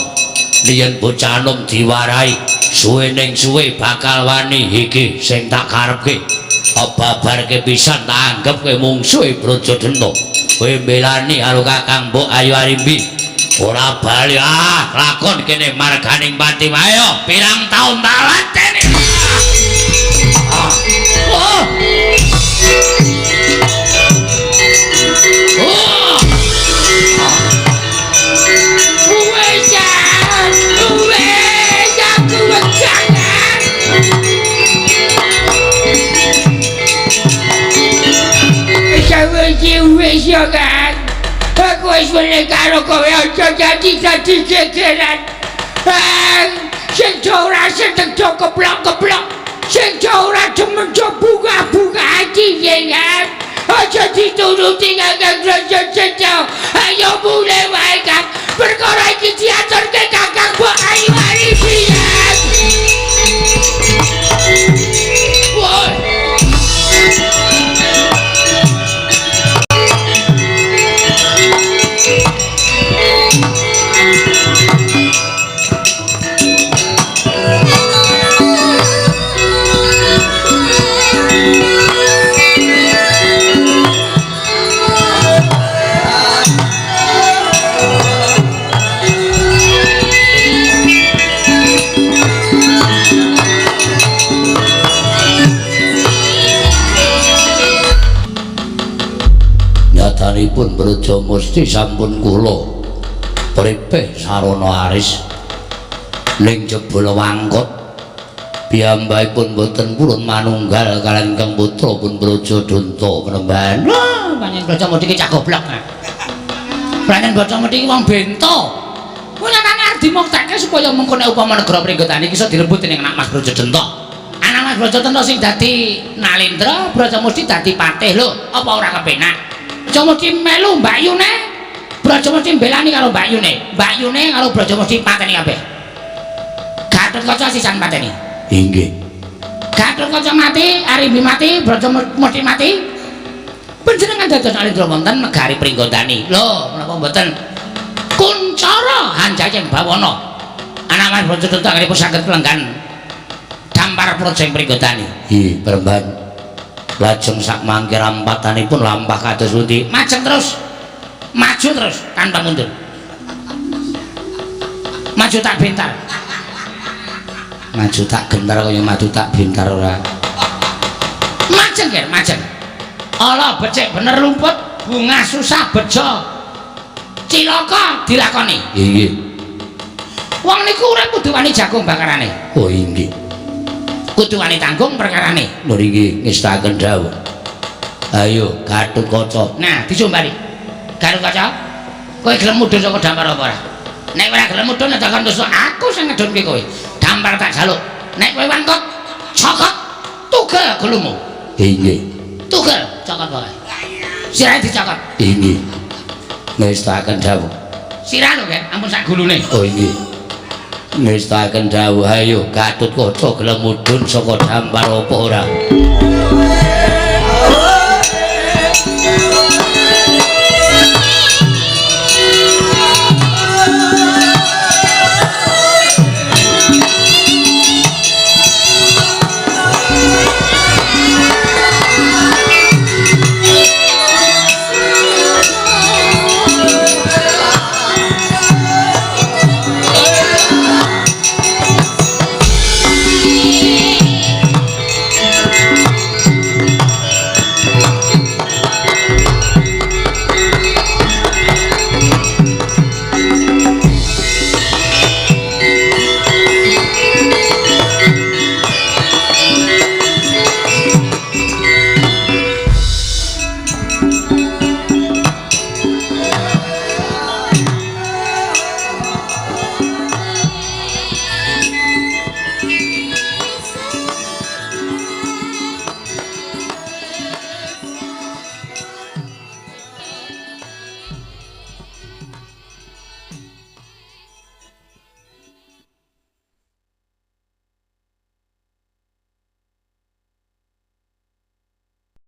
yen bocah nom diwarahi suwe ning suwe bakal wani iki sing tak karepke. Babarke pisan tak anggap kowe mungsuhe Brajadana. Kowe mbelani karo Kakang Mbok Ayu Arimbi. Ora bali lakon kene marganing pati ayo pirang taun tak lateni. Wis ya kan. Aku wis meneh karo kowe aja dadi gegeran. Sing ora seneng keblok-keblok, sing ora demen bunga-bunga ati ya. Aja dituruti Kakang Brajadana. Ayo mulai wae Kang. Perkara iki diaturke Kakang Mbok Ayu Arimbi. Nyathanipun Brajamusti sampun kula pripeh sarana aris ning jebul wangkot piyambakipun boten purun manunggal kaliyan Kang putra pun Brajadanta penemban. Wah, panjenengan Brajamusti iki cah goblok. Panjenengan Brajamusti iki wong bento. Kuwi nang arep dimuktekke supaya mengkone upama negara Pringgondani iki iso direbut ning anak Mas Brajadanta. Anak Mas Brajadanta sing dadi Nalendra, Brajamusti dadi patih lho, apa ora kepenak? Brajamusti melu mbakyune. Brajamusti mbelani karo mbakyune. Mbakyune karo Brajamusti pateni kabeh. Gatotkaca sisan pateni. Inggih. Gatotkaca mati, Arimbi mati, Brajamusti mati. Panjenengan dados alendra wonten negari Pringgondani. Lho, menapa mboten? Kuncara Hanjayeng Bawana. Anaman Brojodoto anggepun saged lenggan dampar projeng Pringgondani. Nggih, Pramban. Lajeng sak mangke rampatanipun lampah kados pundi? Maju terus. Maju terus tanpa mundur. Maju tak bentar. Maju tak gentar kaya maju tak bintar ora. Majeng ya, majeng. Ala becik bener lumput, bunga susah bejo. Cilaka dilakoni. Nggih. Wong niku urip kudu wani jagung bakarane. Oh nggih. Kudu wani tanggung perkarane. Mriki ngestaken dawuh. Ayo Gatotkaca. Nah, dicombali. Gatotkaca, kowe gelem mudhun saka dampar apa ora? Nek ora gelem mudhun tekan dosa aku sing ngedhunke kowe. Dampar tak jaluk. Nek kowe wangkot, cokot tugel gulumu. Nggih. Tugel cokot wae. Sirahe dicokot. Nggih. Ngestaken dawuh. Sirah lho kan, ampun sak gulune. Oh nggih. Ngestaken dawuh ayo Gatotkaca gelem mudhun saka dampar apa ora?